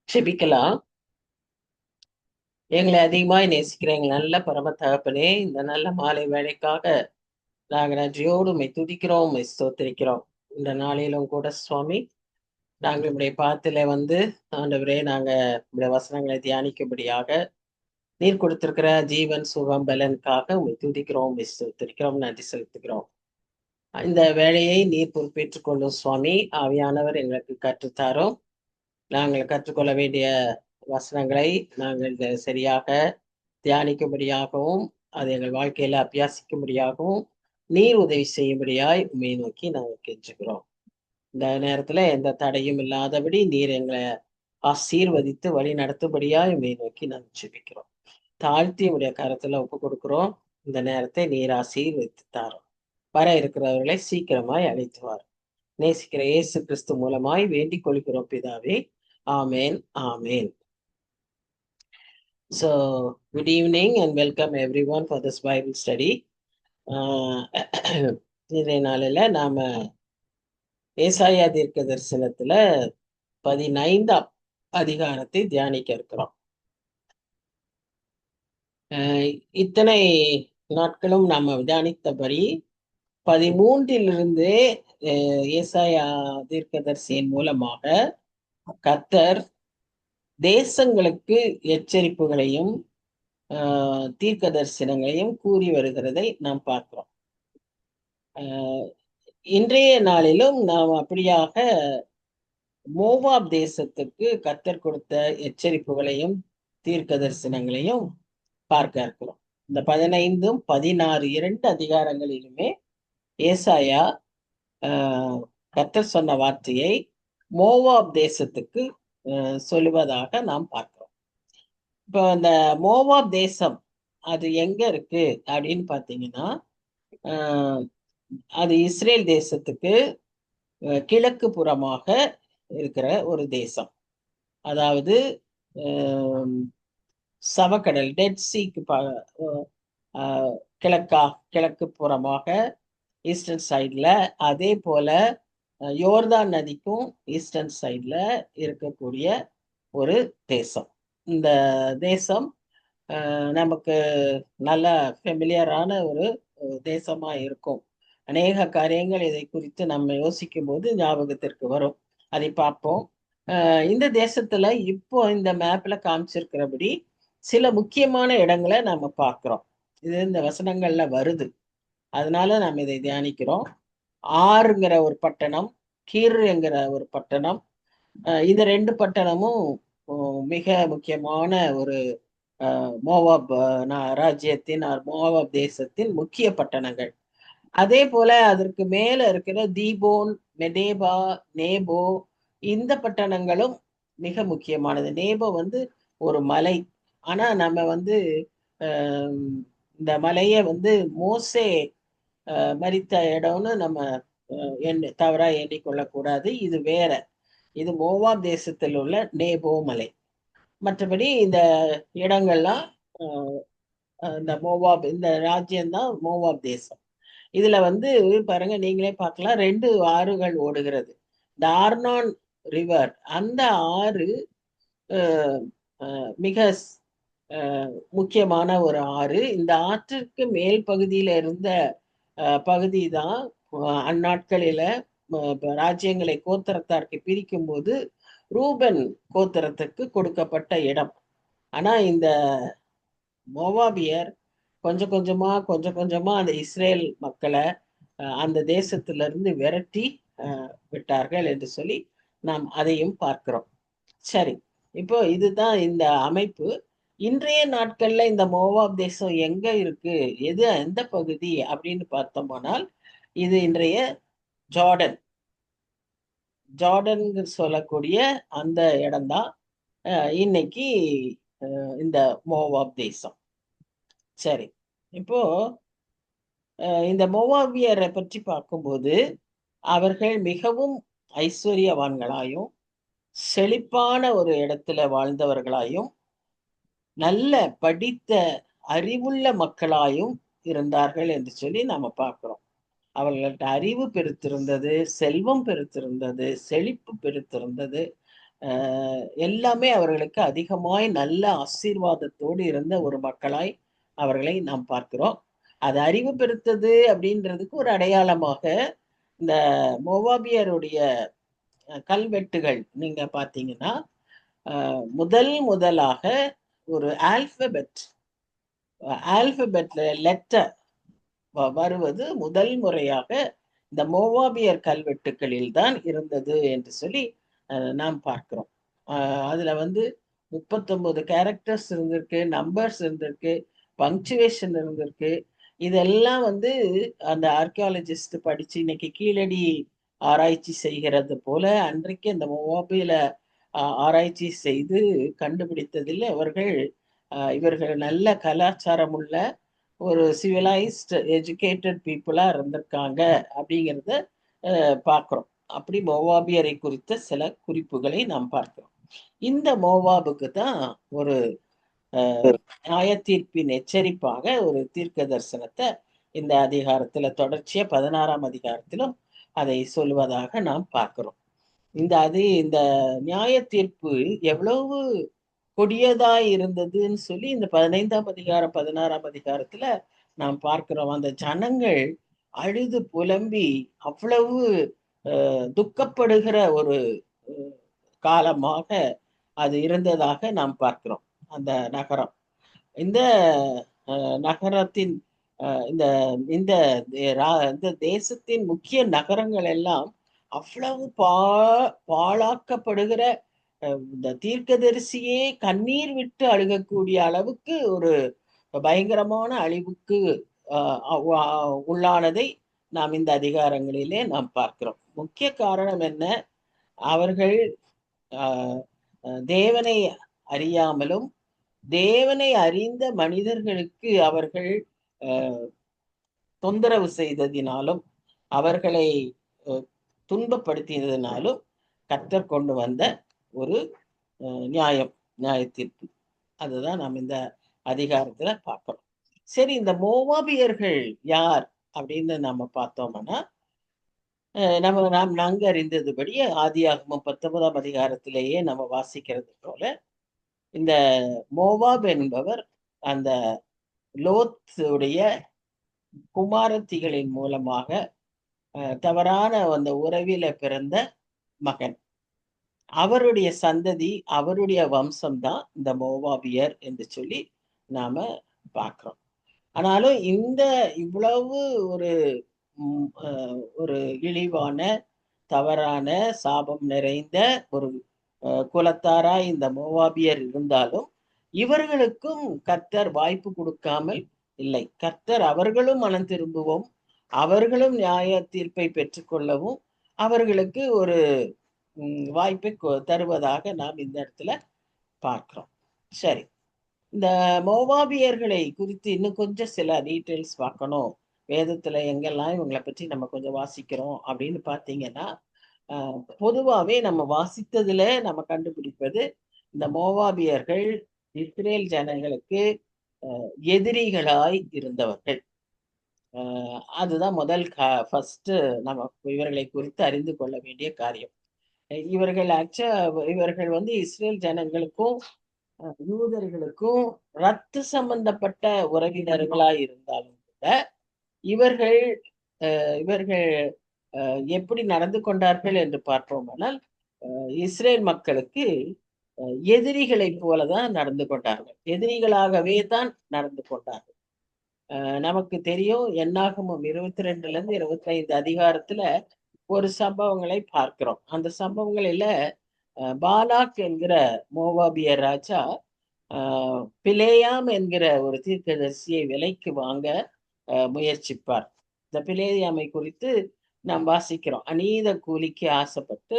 ஜெபிக்கலாம். எங்களை அதிகமாய் நேசிக்கிற எங்கள் நல்ல பரம தகப்பனே, இந்த நல்ல மாலை வேளைக்காக நாங்க நன்றியோடு உம்மை துதிக்கிறோம், உம்மை ஸ்தோத்திரிக்கிறோம். இந்த நாளிலும் கூட சுவாமி, நாங்கள் உம்முடைய பாதத்திலே வந்து ஆண்டவரே, நாங்க உம்முடைய வசனங்களை தியானிக்கும்படியாக நீர் கொடுத்திருக்கிற ஜீவன், சுகம், பலனுக்காக உம்மை துதிக்கிறோம், உம்மை ஸ்தோத்திரிக்கிறோம், நன்றி செலுத்துகிறோம். இந்த வேலையை நீர் பொறுப்பேற்றுக் கொள்ளும் சுவாமி. ஆவியானவர் எங்களுக்கு கற்றுத்தாரும். நாங்கள் கற்றுக்கொள்ள வேண்டிய வசனங்களை நாங்கள் சரியாக தியானிக்கும்படியாகவும், அதை எங்கள் வாழ்க்கையில அபியாசிக்கும்படியாகவும், நீர் உதவி செய்யும்படியாய் உம்மை நோக்கி நாங்கள் கெஞ்சுகிறோம். இந்த நேரத்துல எந்த தடையும் இல்லாதபடி நீர் எங்களை ஆசீர்வதித்து வழி நடத்தும்படியாய் உம்மை நோக்கி நாங்கள் ஜெபிக்கிறோம். தாழ்த்தி உடைய கரத்துல ஒப்பு கொடுக்கிறோம். இந்த நேரத்தை நீர் ஆசீர்வதித்து தாரும். வர இருக்கிறவர்களை சீக்கிரமாய் அழைத்து வாரும். நேசிக்கிற இயேசு கிறிஸ்து மூலமாய் வேண்டிக் கொள்கிறோம் பிதாவே. ஆமேன், ஆமேன். So, good evening and welcome everyone for this Bible study. இன்றைய நாளில் நாம ஏசாயா தீர்க்க தரிசனத்துல 15ஆம் அதிகாரத்தை தியானிக்க இருக்கிறோம். இத்தனை நாட்களும் நாம தியானித்தபடி 13 ஏசாயா தீர்க்கதரிசியின் மூலமாக கர்த்தர் தேசங்களுக்கு எச்சரிப்புகளையும் தீர்க்க தரிசனங்களையும் கூறி வருகிறதை நாம் பார்க்கிறோம். இன்றைய நாளிலும் நாம் அப்படியாக மோவாப் தேசத்துக்கு கர்த்தர் கொடுத்த எச்சரிப்புகளையும் தீர்க்க தரிசனங்களையும் பார்க்க இருக்கிறோம். இந்த 15, 16 2 அதிகாரங்களிலுமே ஏசாயா கர்த்தர் சொன்ன வார்த்தையை மோவாப் தேசத்துக்கு சொல்லுவதாக நாம் பார்க்கிறோம். இப்போ இந்த மோவாப் தேசம் அது எங்க இருக்கு அப்படின்னு பார்த்தீங்கன்னா, அது இஸ்ரேல் தேசத்துக்கு கிழக்கு புறமாக இருக்கிற ஒரு தேசம். அதாவது சவக்கடல் டெட் சீக்கு கிழக்கு புறமாக ஈஸ்டர்ன் சைட்ல, அதே போல யோர்தான் நதிக்கும் ஈஸ்டர்ன் சைட்ல இருக்கக்கூடிய ஒரு தேசம். இந்த தேசம் நமக்கு நல்ல ஃபெமிலியரான ஒரு தேசமா இருக்கும். அநேக காரியங்கள் இதை குறித்து நம்ம யோசிக்கும் போது ஞாபகத்திற்கு வரும். அதை பார்ப்போம். இந்த தேசத்துல இப்போ இந்த மேப்ல காமிச்சிருக்கிறபடி சில முக்கியமான இடங்களை நம்ம பார்க்கிறோம். இது இந்த வசனங்கள்ல வருது, அதனால நம்ம இதை தியானிக்கிறோம். ஆறுங்கிற ஒரு பட்டணம், கீருங்கிற ஒரு பட்டணம், இந்த 2 பட்டணமும் மிக முக்கியமான ஒரு மோவாப் ராஜ்யத்தின் மோவாப் தேசத்தின் முக்கிய பட்டணங்கள். அதே போல அதற்கு மேல இருக்கிற தீபோன், மெதேபா, நேபோ, இந்த பட்டணங்களும் மிக முக்கியமானது. நேபோ வந்து ஒரு மலை. ஆனா நம்ம இந்த மலையை மோசே மரித்த இடம்னு நம்ம தவறா எண்ணிக்கொள்ளக்கூடாது. இது வேற. இது மோவாப் தேசத்தில் உள்ள நேபோ மலை. மற்றபடி இந்த இடங்கள்லாம் இந்த மோவாப், இந்த ராஜ்யம்தான் மோவாப் தேசம். இதுல பாருங்க, நீங்களே பார்க்கலாம், 2 ஆறுகள் ஓடுகிறது. இந்த ஆர்னான் ரிவர், அந்த ஆறு மிக முக்கியமான ஒரு ஆறு. இந்த ஆற்றிற்கு மேல் பகுதியில இருந்த பகுதி தான் அந்நாட்களில ராஜ்யங்களை கோத்திரத்தாருக்கு பிரிக்கும் போது ரூபன் கோத்திரத்துக்கு கொடுக்கப்பட்ட இடம். ஆனா இந்த மோவாபியர் கொஞ்சம் கொஞ்சமா அந்த இஸ்ரேல் மக்களை அந்த தேசத்துல இருந்து விரட்டி விட்டார்கள் என்று சொல்லி நாம் அதையும் பார்க்கிறோம். சரி, இப்போ இதுதான் இந்த அமைப்பு. இன்றைய நாட்கள்ல இந்த மோவாப் தேசம் எங்க இருக்கு, எந்த பகுதி அப்படின்னு பார்த்தோம்னால், இது இன்றைய ஜார்டன் சொல்லக்கூடிய அந்த இடம்தான் இன்னைக்கு இந்த மோவாப் தேசம். சரி, இப்போ இந்த மோவாபியரை பற்றி பார்க்கும்போது அவர்கள் மிகவும் ஐஸ்வர்யவான்களாயும் செழிப்பான ஒரு இடத்துல வாழ்ந்தவர்களாயும் நல்ல படித்த அறிவுள்ள மக்களாயும் இருந்தார்கள் என்று சொல்லி நாம பார்க்கிறோம். அவர்கள்ட்ட அறிவு பெருத்திருந்தது, செல்வம் பெருத்திருந்தது, செழிப்பு பெருத்திருந்தது. எல்லாமே அவர்களுக்கு அதிகமாய் நல்ல ஆசீர்வாதத்தோடு இருந்த ஒரு மக்களாய் அவர்களை நாம் பார்க்கிறோம். அது அறிவு பெருத்தது அப்படின்றதுக்கு ஒரு அடையாளமாக இந்த மோவாபியருடைய கல்வெட்டுகள் நீங்க பார்த்தீங்கன்னா, முதலாக ஒரு ஆல்பபெட்ல லெட்டர் வருவது முதல் முறையாக இந்த மோவாபியர் கல்வெட்டுகளில் தான் இருந்தது என்று சொல்லி நாம் பார்க்கிறோம். அதுல வந்து 39 கேரக்டர்ஸ் இருந்திருக்கு, நம்பர்ஸ் இருந்திருக்கு, பங்க்சுவேஷன் இருந்திருக்கு. இதெல்லாம் வந்து அந்த ஆர்கியாலஜிஸ்ட் படிச்சு இன்னைக்கு கீழடி ஆராய்ச்சி செய்கிறது போல அன்றைக்கு அந்த மோவாபியில ஆராய்ச்சி செய்து கண்டுபிடித்ததில் இவர்கள் நல்ல கலாச்சாரம் உள்ள ஒரு சிவிலைஸ்ட் எஜுகேட்டட் பீப்புளா இருந்திருக்காங்க அப்படிங்கிறத பார்க்கிறோம். அப்படி மோவாபியரை குறித்த சில குறிப்புகளை நாம் பார்க்கிறோம். இந்த மோவாபுக்கு தான் ஒரு நியாய தீர்ப்பின் எச்சரிப்பாக ஒரு தீர்க்க தரிசனத்தை இந்த அதிகாரத்துல தொடர்ச்சியா 16ஆம் அதிகாரத்திலும் அதை சொல்வதாக நாம் பார்க்கிறோம். இந்த நியாய தீர்ப்பு எவ்வளவு கொடியதாய் இருந்ததுன்னு சொல்லி இந்த 15ஆம் அதிகாரம் 16ஆம் அதிகாரத்துல நாம் பார்க்கிறோம். அந்த ஜனங்கள் அழுது புலம்பி அவ்வளவு துக்கப்படுகிற ஒரு காலமாக அது இருந்ததாக நாம் பார்க்கிறோம். அந்த நகரம் இந்த நகரத்தின் இந்த இந்த தேசத்தின் முக்கிய நகரங்கள் எல்லாம் அவ்வளவு பாழாக்கப்படுகிற இந்த தீர்க்கதரிசியே கண்ணீர் விட்டு அழுகக்கூடிய அளவுக்கு ஒரு பயங்கரமான அழிவுக்கு உள்ளானதை நாம் இந்த அதிகாரங்களிலே நாம் பார்க்கிறோம். முக்கிய காரணம் என்ன? அவர்கள் தேவனை அறியாமலும் தேவனை அறிந்த மனிதர்களுக்கு அவர்கள் தொந்தரவு செய்ததினாலும் அவர்களை துன்பப்படுத்தியதினாலும் கர்த்தர் கொண்டு வந்த ஒரு நியாய தீர்ப்பு. அதுதான் நாம் இந்த அதிகாரத்துல பார்க்கிறோம். சரி, இந்த மோவாபியர்கள் யார் அப்படின்னு நம்ம பார்த்தோம்னா, நாம் நன்கு அறிந்ததுபடி ஆதியாகமம் 19ஆம் அதிகாரத்திலேயே நம்ம வாசிக்கிறது போல இந்த மோவாப் என்பவர் அந்த லோத்துடைய குமாரத்திகளின் மூலமாக தவறான அந்த உறவில பிறந்த மகன். அவருடைய சந்ததி, அவருடைய வம்சம்தான் இந்த மோவாபியர் என்று சொல்லி நாம பார்க்கிறோம். ஆனாலும் இந்த இவ்வளவு ஒரு இழிவான தவறான சாபம் நிறைந்த ஒரு குலத்தாராய் இந்த மோவாபியர் இருந்தாலும் இவர்களுக்கும் கர்த்தர் வாய்ப்பு கொடுக்காமல் இல்லை. கர்த்தர் அவர்களும் மனம் திரும்பவும் அவர்களும் நியாய தீர்ப்பை பெற்றுக்கொள்ளவும் அவர்களுக்கு ஒரு வாய்ப்பை தருவதாக நாம் இந்த இடத்துல பார்க்கிறோம். சரி, இந்த மோவாபியர்களை குறித்து இன்னும் கொஞ்சம் சில டீட்டெயில்ஸ் பார்க்கணும். வேதத்துல எங்கெல்லாம் இவங்களை பற்றி நம்ம கொஞ்சம் வாசிக்கிறோம் அப்படின்னு பார்த்தீங்கன்னா, பொதுவாகவே நம்ம வாசித்ததுல நம்ம கண்டுபிடிப்பது இந்த மோவாபியர்கள் இஸ்ரேல் ஜனங்களுக்கு எதிரிகளாய் இருந்தவர்கள். அதுதான் முதல் ஃபர்ஸ்ட் நம்ம இவர்களை குறித்து அறிந்து கொள்ள வேண்டிய காரியம். இவர்கள் வந்து இஸ்ரேல் ஜனங்களுக்கும் யூதர்களுக்கும் ரத்த சம்பந்தப்பட்ட உறவினர்களாய் இருந்தாலும் கூட இவர்கள் இவர்கள் எப்படி நடந்து கொண்டார்கள் என்று பார்ப்போமானால் இஸ்ரேல் மக்களுக்கு எதிரிகளை போலதான் நடந்து கொண்டார்கள். எதிரிகளாகவே தான் நடந்து கொண்டார்கள். நமக்கு தெரியும், என்னாகமம் 22 25 அதிகாரத்துல ஒரு சம்பவங்களை பார்க்கிறோம். அந்த சம்பவங்களில பாலாக் என்கிற மோவாபிய ராஜா பிலேயாம் என்கிற ஒரு தீர்க்கதரிசியை விலைக்கு வாங்க முயற்சிப்பார். இந்த பிலேயாமை குறித்து நாம் வாசிக்கிறோம். அநீத கூலிக்கு ஆசைப்பட்டு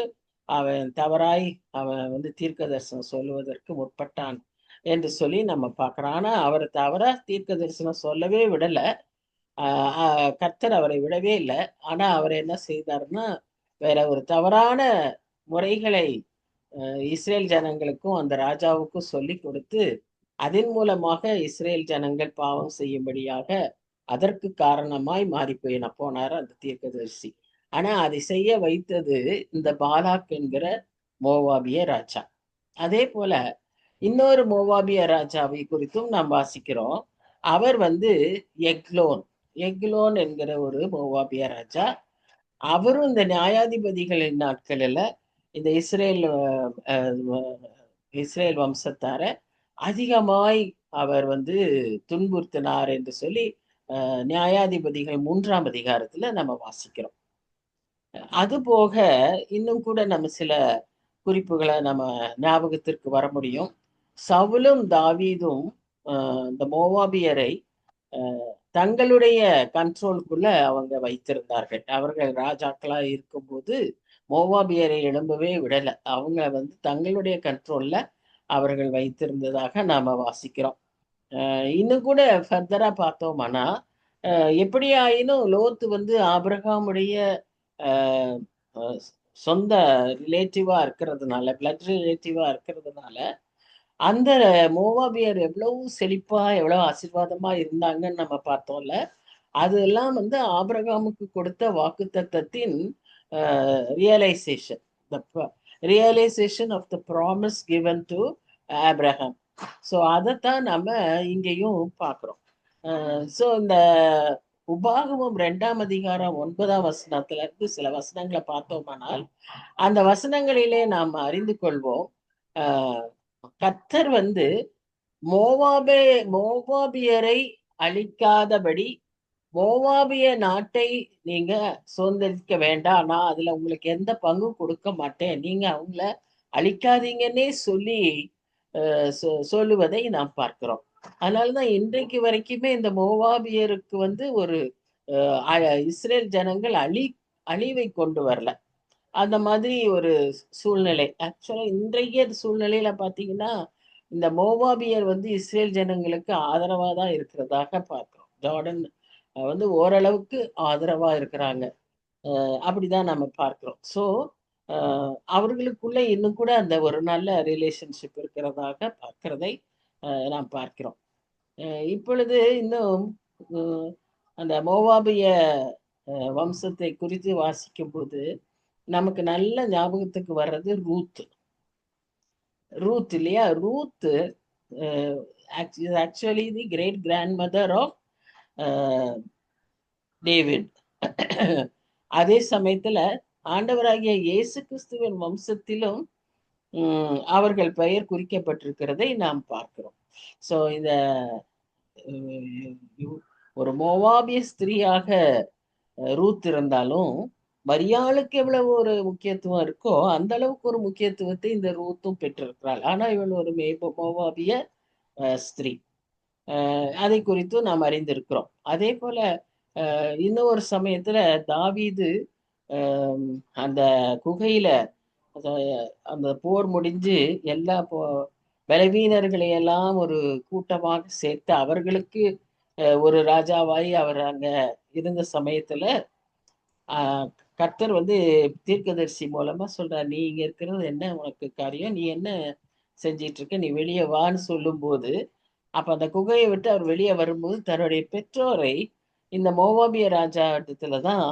அவன் வந்து தீர்க்க தரிசனம் சொல்லுவதற்கு முற்பட்டான் என்று சொல்லி நம்ம பார்க்கிறோம். ஆனா அவர் தவறா தீர்க்க தரிசனம் சொல்லவே விடல. கர்த்தர் அவரை விடவே இல்லை. ஆனா அவர் என்ன செய்தார்னா, வேற ஒரு தவறான முறைகளை இஸ்ரேல் ஜனங்களுக்கும் அந்த ராஜாவுக்கும் சொல்லி கொடுத்து அதன் மூலமாக இஸ்ரேல் ஜனங்கள் பாவம் செய்யும்படியாக அதற்கு காரணமாய் மாறி போனார் அந்த தீர்க்கதரிசி. ஆனா அதை செய்ய வைத்தது இந்த பாலாக் என்கிற மோவாபிய ராஜா. அதே போல இன்னொரு மோவாபிய ராஜாவை குறித்தும் நாம் வாசிக்கிறோம். அவர் எக்லோன். எக்லோன் என்கிற ஒரு மோவாபிய ராஜா. அவரும் இந்த நியாயாதிபதிகளின் நாட்களில் இந்த இஸ்ரேல் வம்சத்தார அதிகமாய் அவர் துன்புறுத்தினார் என்று சொல்லி நியாயாதிபதிகள் 3ஆம் அதிகாரத்துல நம்ம வாசிக்கிறோம். அது போக இன்னும் கூட நம்ம சில குறிப்புகளை நம்ம ஞாபகத்திற்கு வர முடியும். சவுலும் தாவீதும் இந்த மோவாபியரை தங்களுடைய கண்ட்ரோலுக்குள்ள அவங்க வைத்திருந்தார்கள். அவர்கள் ராஜாக்களா இருக்கும்போது மோவாபியரை எழும்பவே விடலை. அவங்க தங்களுடைய கண்ட்ரோல்ல அவர்கள் வைத்திருந்ததாக நாம வாசிக்கிறோம். இன்னும் கூட ஃபர்தரா பார்த்தோம்னா எப்படி ஆயினும் லோத்து ஆபிரகாமுடைய சொந்த ரிலேட்டிவா இருக்கிறதுனால, பிளட் ரிலேட்டிவா இருக்கிறதுனால, அந்த மோவாபியர் எவ்வளவு செழிப்பா எவ்வளவு ஆசீர்வாதமா இருந்தாங்கன்னு நம்ம பார்த்தோம்ல. அதெல்லாம் ஆபிரகாமுக்கு கொடுத்த வாக்குத்தத்தத்தின் realisation, realisation of the promise given to Abraham. So அதைத்தான் நம்ம இங்கேயும் பார்க்குறோம். ஸோ இந்த உபாகமம் 2ஆம் அதிகாரம் 9ஆம் வசனத்துல இருந்து சில வசனங்களை பார்த்தோமானால், அந்த வசனங்களிலே நாம் அறிந்து கொள்வோம். கர்த்தர் மோவாபியரை அழிக்காதபடி மோவாபிய நாட்டை நீங்க சுதந்திரிக்க வேண்டாம், நான் அதுல உங்களுக்கு எந்த பங்கும் கொடுக்க மாட்டேன், நீங்க அவங்கள அழிக்காதீங்கன்னே சொல்லி சொல்லுவதை நாம் பார்க்கிறோம். அதனாலதான் இன்றைக்கு வரைக்குமே இந்த மோவாபியருக்கு ஒரு இஸ்ரேல் ஜனங்கள் அழிவை கொண்டு வரல. அந்த மாதிரி ஒரு சூழ்நிலை. ஆக்சுவலா இன்றைய சூழ்நிலையில பாத்தீங்கன்னா இந்த மோவாபியர் இஸ்ரேல் ஜனங்களுக்கு ஆதரவா தான் இருக்கிறதாக பார்க்கிறோம். ஜார்டன் ஓரளவுக்கு ஆதரவா இருக்கிறாங்க. அப்படிதான் நம்ம பார்க்கிறோம். ஸோ அவர்களுக்குள்ள இன்னும் கூட அந்த ஒரு நல்ல ரிலேஷன்ஷிப் இருக்கிறதாக பார்க்கிறதை நாம் பார்க்கிறோம். இப்பொழுது இன்னும் அந்த மோவாபிய வம்சத்தை குறித்து வாசிக்கும் போது நமக்கு நல்ல ஞாபகத்துக்கு வர்றது ரூத் இல்லையா? Ruth actually the great grand mother of David. அதே சமயத்துல ஆண்டவராகிய இயேசு கிறிஸ்துவின் வம்சத்திலும் அவர்கள் பெயர் குறிக்கப்பட்டிருக்கிறதை நாம் பார்க்கிறோம். ஸோ இந்த ஒரு மோவாபிய ஸ்திரீயாக ரூத் இருந்தாலும் மரியாளுக்கு எவ்வளவு ஒரு முக்கியத்துவம் இருக்கோ அந்த அளவுக்கு ஒரு முக்கியத்துவத்தை இந்த ரூத்தும் பெற்றிருக்கிறாள். ஆனா இவள் ஒரு மோவாபிய ஸ்திரீ. அதை குறித்தும் நாம் அறிந்திருக்கிறோம். அதே போல இன்னொரு சமயத்துல தாவீது அந்த குகையில அந்த போர் முடிஞ்சு எல்லா பலவீனர்களை எல்லாம் ஒரு கூட்டமாக சேர்த்து அவர்களுக்கு ஒரு ராஜாவாய் அவர் அங்க இருந்த சமயத்துல கர்த்தர் தீர்க்கதரிசி மூலமா சொல்றார், நீ இங்க இருக்கிறது என்ன உனக்கு காரியம், நீ என்ன செஞ்சிட்டு இருக்க, நீ வெளியே வான்னு சொல்லும் போது அப்ப அந்த குகையை விட்டு அவர் வெளியே வரும்போது தன்னுடைய பெற்றோரை இந்த மோவாபிய ராஜா இடத்துலதான்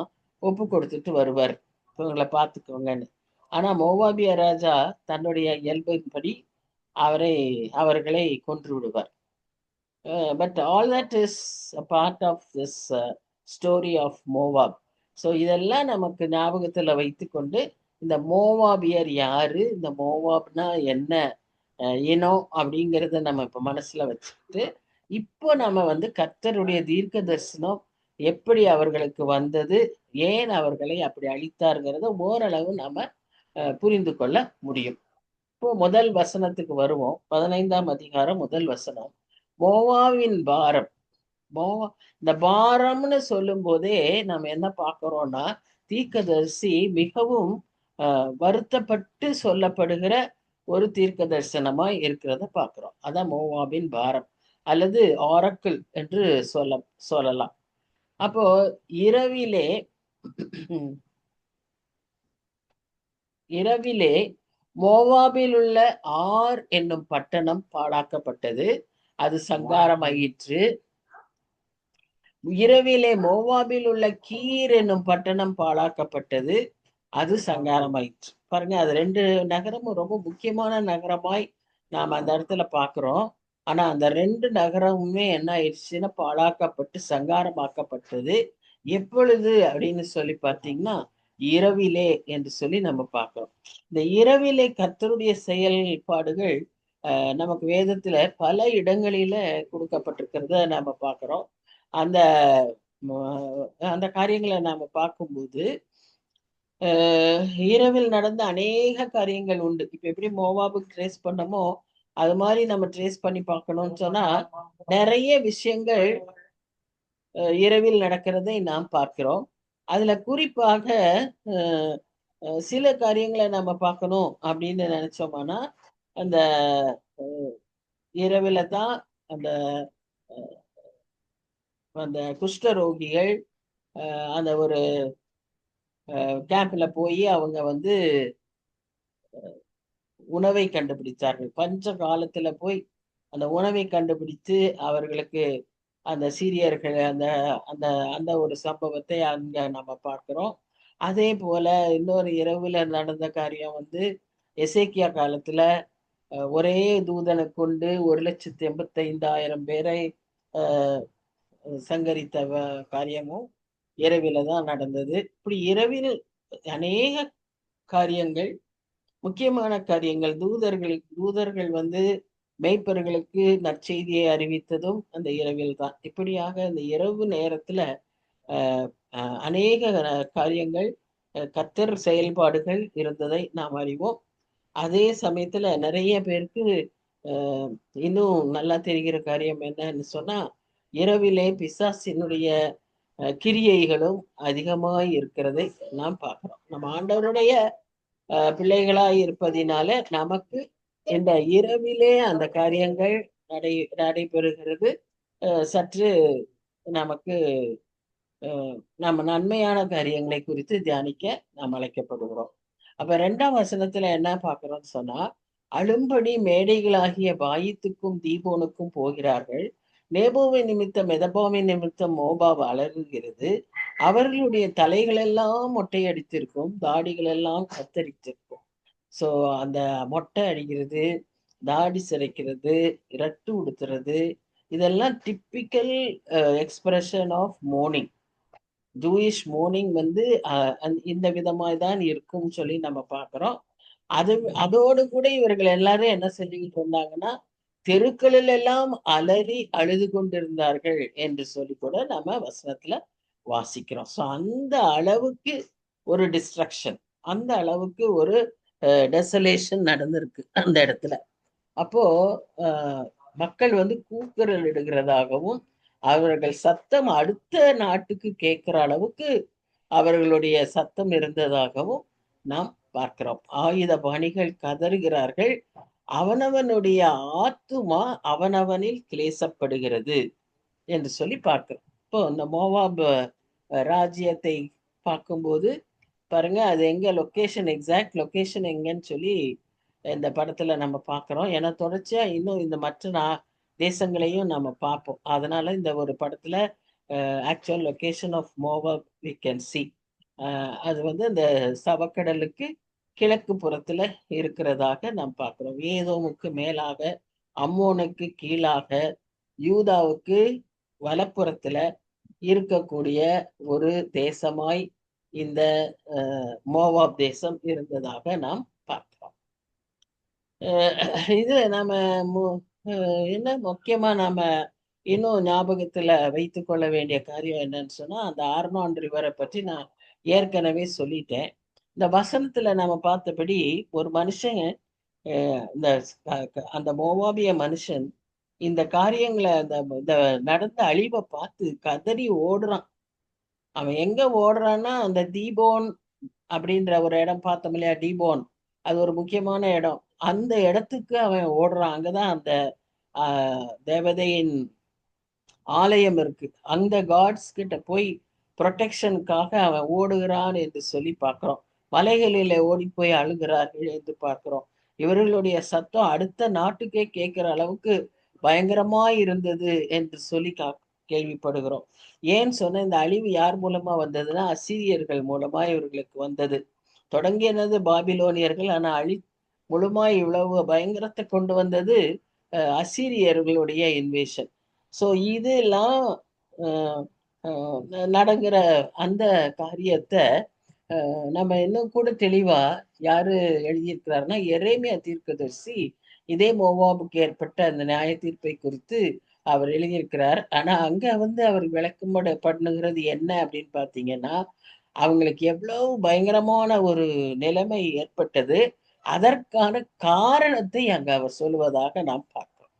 ஒப்பு கொடுத்துட்டு வருவார், இவங்களை பார்த்துக்கோங்கன்னு. ஆனா மோவாபிய ராஜா தன்னுடைய இயல்பின்படி அவர்களை கொன்று விடுவார். But all that is a part of this story of Moab. So இதெல்லாம் நமக்கு ஞாபகத்துல வைத்துக்கொண்டு இந்த மோவாபியர் யாரு, இந்த மோவாப்னா என்ன இனம் அப்படிங்கிறத நம்ம இப்ப மனசுல வச்சுக்கிட்டு இப்போ நம்ம கர்த்தருடைய தீர்க்க தரிசனம் எப்படி அவர்களுக்கு வந்தது, ஏன் அவர்களை அப்படி அழித்தாருங்கிறத ஓரளவு நாம புரிந்து கொள்ள முடியும். இப்போ முதல் வசனத்துக்கு வருவோம். 15ஆம் அதிகாரம் முதல் வசனம். மோவாவின் பாரம். இந்த பாரம்னு சொல்லும் போதே நம்ம என்ன பார்க்கிறோம்னா தீர்க்கதரிசி மிகவும் வருத்தப்பட்டு சொல்லப்படுகிற ஒரு தீர்க்க தரிசனமா இருக்கிறத பார்க்கிறோம். அதான் மோவாபின் பாரம் அல்லது ஆரக்கிள் என்று சொல்லலாம். அப்போ இரவிலே மோவாபில் உள்ள ஆர் என்னும் பட்டணம் பாழாக்கப்பட்டது, அது சங்காரமாயிற்று. இரவிலே மோவாபில் உள்ள கீர் என்னும் பட்டணம் பாழாக்கப்பட்டது, அது சங்காரமாயிற்று. பாருங்க, அது 2 நகரமும் ரொம்ப முக்கியமான நகரமாய் நாம அந்த இடத்துல பார்க்கிறோம். ஆனா, அந்த 2 நகரமுமே என்ன ஆயிடுச்சுன்னா, பாழாக்கப்பட்டு சங்காரமாக்கப்பட்டது. எப்பொழுது அப்படின்னு சொல்லி பார்த்தீங்கன்னா, இரவிலே என்று சொல்லி நம்ம பார்க்கிறோம். இந்த இரவிலே கர்த்தருடைய செயல்பாடுகள் நமக்கு வேதத்துல பல இடங்களில குடுக்கப்பட்டிருக்கிறத நாம பார்க்கிறோம். அந்த ம அந்த காரியங்கள நாம பார்க்கும்போது அ இரவில் நடந்த அநேக காரியங்கள் உண்டு. இப்ப எப்படி மோவாபுக்கு ட்ரேஸ் பண்ணமோ, அது மாரி நம்ம ட்ரேஸ் பண்ணி பார்க்கணும்னு சொன்னா, நெறைய விஷயங்கள் இரவில் நடக்கிறதை நாம் பார்க்கிறோம். அதுல குறிப்பாக அ சில காரியங்கள நம்ம பார்க்கணும் அப்படின்னு நெனைச்சோமானா, அந்த இரவில தான் அந்த அந்த குஷ்டரோகிகள் அந்த ஒரு கேம்ப்ல போயி அவங்க வந்து உணவை கண்டுபிடித்தார்கள். பஞ்ச காலத்துல போய் அந்த உணவை கண்டுபிடித்து அவர்களுக்கு அந்த சீரியர்கள் அந்த அந்த அந்த ஒரு சம்பவத்தை அங்க நம்ம பார்க்கிறோம். அதே போல இன்னொரு இரவுல நடந்த காரியம் வந்து எசேக்கியா காலத்துல ஒரே தூதனை கொண்டு 1,85,000 பேரை அ சங்கரித்த காரியமும் இரவில தான் நடந்தது. இப்படி இரவில் அநேக காரியங்கள், முக்கியமான காரியங்கள் தூதர்கள் வந்து மேய்ப்பர்களுக்கு நற்செய்தியை அறிவித்ததும் அந்த இரவில் தான். இப்படியாக இந்த இரவு நேரத்துல அ அ அநேக காரியங்கள் கர்த்தர் செயல்பாடுகள் இருந்ததை நாம் அறிவோம். அதே சமயத்துல நெறைய பேருக்கு அ இன்னும் நல்லா தெரிகிற காரியம் என்னன்னு சொன்னா, இரவிலே பிசாசினுடைய கிரியைகளும் அதிகமாய் இருக்கிறதை நாம் பார்க்கிறோம். நம்ம ஆண்டவருடைய பிள்ளைகளாய் இருப்பதினால நமக்கு இந்த இரவிலே அந்த காரியங்கள் நடை நடைபெறுகிறது சற்று நமக்கு நம்ம நன்மையான காரியங்களை குறித்து தியானிக்க நாம் அழைக்கப்படுகிறோம். அப்ப 2ஆம் வசனத்துல என்ன பார்க்கிறோம்னு சொன்னா, அழும்படி மேடைகளாகிய பாயித்துக்கும் தீபோனுக்கும் போகிறார்கள். நேபோவின் நிமித்தம் மெதபாவின் நிமித்தம் மோபாப் அலறுகிறது. அவர்களுடைய தலைகள் எல்லாம் மொட்டையடித்திருக்கும், தாடிகள் எல்லாம் கத்தரித்திருக்கும். சோ அந்த மொட்டை அடிக்கிறது, தாடி சிரைக்கிறது, இரட்டு உடுத்துறது, இதெல்லாம் typical expression of mourning. Jewish mourning வந்து இந்த விதமாய் தான் இருக்கும்னு சொல்லி நம்ம பார்க்கிறோம். அது அதோடு கூட இவர்கள் எல்லாரும் என்ன செஞ்சுக்கிட்டு இருந்தாங்கன்னா, தெருக்களில் எல்லாம் அலறி அழுது கொண்டிருந்தார்கள் என்று சொல்லி கூட நம்ம வசனத்துல வாசிக்கிறோம். சோ அந்த அளவுக்கு ஒரு டிஸ்ட்ரக்ஷன், அந்த அளவுக்கு ஒரு டெசலேஷன் நடந்திருக்கு அந்த இடத்துல. அப்போ அ மக்கள் வந்து கூக்குரல் இடுகிறதாகவும், அவர்கள் சத்தம் அடுத்த நாட்டுக்கு கேட்கிற அளவுக்கு அவர்களுடைய சத்தம் இருந்ததாகவும் நாம் பார்க்கிறோம். ஆயுதபாணிகள் கதறுகிறார்கள். அவனவனுடைய ஆத்துமா அவனவனில் கிளேசப்படுகிறது என்று சொல்லி பார்க்கிறோம். இப்போ இந்த மோவாப் ராஜ்யத்தை பார்க்கும்போது பாருங்க, அது எங்க லொகேஷன், எக்ஸாக்ட் லொகேஷன் எங்கன்னு சொல்லி இந்த படத்துல நம்ம பார்க்கிறோம். ஏன்னா தொடர்ச்சியா இன்னும் இந்த மற்ற தேசங்களையும் நம்ம பார்ப்போம். அதனால இந்த ஒரு படத்துல actual location of Moab we can see. அது வந்து அந்த சவக்கடலுக்கு கிழக்கு புறத்துல இருக்கிறதாக நாம் பார்க்கிறோம். ஏதோமுக்கு மேலாக, அம்மோனுக்கு கீழாக, யூதாவுக்கு வலப்புறத்துல இருக்கக்கூடிய ஒரு தேசமாய் இந்த மோவாப் தேசம் இருந்ததாக நாம் பார்க்கிறோம். இதுல நாம என்ன முக்கியமா நாம இன்னும் ஞாபகத்துல வைத்துக் கொள்ள வேண்டிய காரியம் என்னன்னு சொன்னா, அந்த ஆர்னான் ரிவரை பற்றி நான் ஏற்கனவே சொல்லிட்டேன். இந்த வசனத்துல நாம பார்த்தபடி ஒரு மனுஷன் இந்த அந்த மோவாபிய மனுஷன் இந்த காரியங்களை இந்த நடந்த அழிவை பார்த்து கதறி ஓடுறான். அவன் எங்க ஓடுறான்னா அந்த தீபோன் அப்படின்ற ஒரு இடம் பார்த்தோம் இல்லையா, டீபோன், அது ஒரு முக்கியமான இடம். அந்த இடத்துக்கு அவன் ஓடுறான். அங்கதான் அந்த தேவதையின் ஆலயம் இருக்கு. அந்த காட்ஸ் கிட்ட போய் ப்ரொடெக்ஷனுக்காக அவன் ஓடுகிறான் என்று சொல்லி பார்க்கிறோம். மலைகளில ஓடி போய் அழுகிறார்கள் என்று பார்க்கிறோம். இவர்களுடைய சத்தம் அடுத்த நாட்டுக்கே கேட்கிற அளவுக்கு பயங்கரமா இருந்தது என்று சொல்லி கேள்விப்படுகிறோம். ஏன் சொன்ன இந்த அழிவு யார் மூலமா வந்ததுன்னா, அசீரியர்கள் மூலமா இவர்களுக்கு வந்தது. தொடங்கியது பாபிலோனியர்கள், ஆனா முழுமாய் இவ்வளவு பயங்கரத்தை கொண்டு வந்தது அசீரியர்களுடைய இன்வேஷன். ஸோ இதெல்லாம் அஹ், நடக்கிற அந்த காரியத்தை நம்ம இன்னும் கூட தெளிவா யாரு எழுதியிருக்கிறாருன்னா எரேமியா தீர்க்கதரிசி இதே மோவாபுக்கு ஏற்பட்ட அந்த நியாய தீர்ப்பை குறித்து அவர் எழுதியிருக்கிறார். ஆனா அங்க அவர் விளக்கமோட பண்ணுகிறது என்ன அப்படின்னு பாத்தீங்கன்னா, அவங்களுக்கு எவ்வளவு பயங்கரமான ஒரு நிலைமை ஏற்பட்டது, அதற்கான காரணத்தை அங்க அவர் சொல்லுவதாக நாம் பார்க்கிறோம்.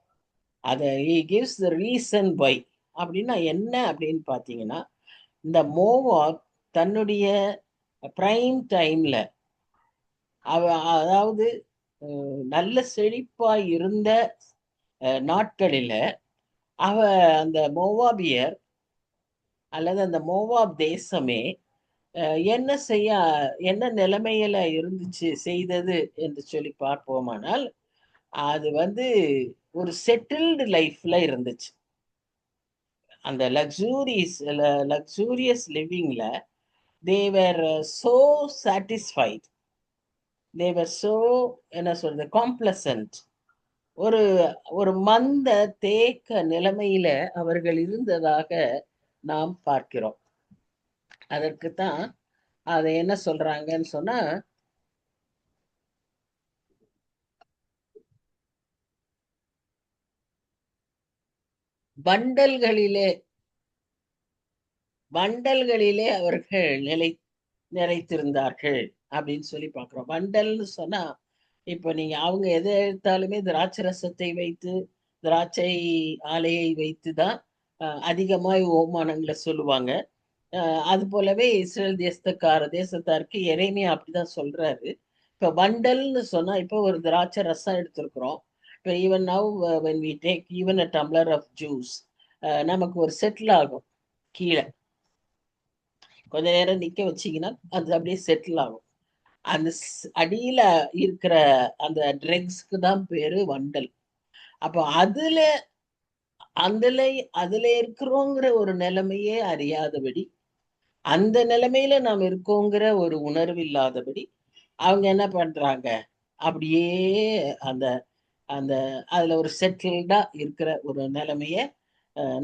அதை he gives the reason why. அப்படின்னா என்ன அப்படின்னு பாத்தீங்கன்னா, இந்த மோவாப் தன்னுடைய பிரைம் டைம்ல அதாவது நல்ல செழிப்பாய் இருந்த நாட்களில அவ அந்த மோவாபியர் அல்லது அந்த மோவாப் தேசமே என்ன செய்ய என்ன நிலைமையில இருந்துச்சு செய்தது என்று சொல்லி பார்ப்போமானால், அது ஒரு செட்டில்டு லைஃப்ல இருந்துச்சு. அந்த லக்ஸூரியஸ் லிவிங்ல தேவர் சோ சாட்டிஸ்ஃபைட், தேவர் சோ என்ன சொல்றது காம்ப்ளசன்ட். ஒரு ஒரு மந்த தேக்க நிலைமையில அவர்கள் இருந்ததாக நாம் பார்க்கிறோம். அதற்குத்தான் அதை என்ன சொல்றாங்கன்னு சொன்னா, வண்டல்களிலே வண்டல்களிலே அவர்கள் நிறைத்திருந்தார்கள் அப்படின்னு சொல்லி பார்க்கிறோம். வண்டல்னு சொன்னா, இப்ப நீங்க அவங்க எதை எடுத்தாலுமே திராட்சை ரசத்தை வைத்து, திராட்சை ஆலையை வைத்துதான் அதிகமாய் ஓமானங்களை சொல்லுவாங்க. அது போலவே இஸ்ரேல் தேசத்தாருக்கு எரேமியா அப்படிதான் சொல்றாரு. இப்ப வண்டல்னு சொன்னா, இப்போ ஒரு திராட்சை ரசம் எடுத்திருக்கிறோம். இப்போ even now when we take even a tumbler of juice, நமக்கு ஒரு செட்டில் ஆகும் கீழே. கொஞ்ச நேரம் நிக்க வச்சீங்கன்னா அது அப்படியே செட்டில் ஆகும். அந்த அடியில இருக்கிற அந்த ட்ரெக்ஸ்க்கு தான் பேரு வண்டல். அப்போ அதுல அதுல இருக்கிறோங்கிற ஒரு நிலைமையே அறியாதபடி, அந்த நிலைமையில நாம் இருக்கோங்கிற ஒரு உணர்வு இல்லாதபடி அவங்க என்ன பண்றாங்க, அப்படியே அந்த அந்த அதுல ஒரு செட்டில்டா இருக்கிற ஒரு நிலைமைய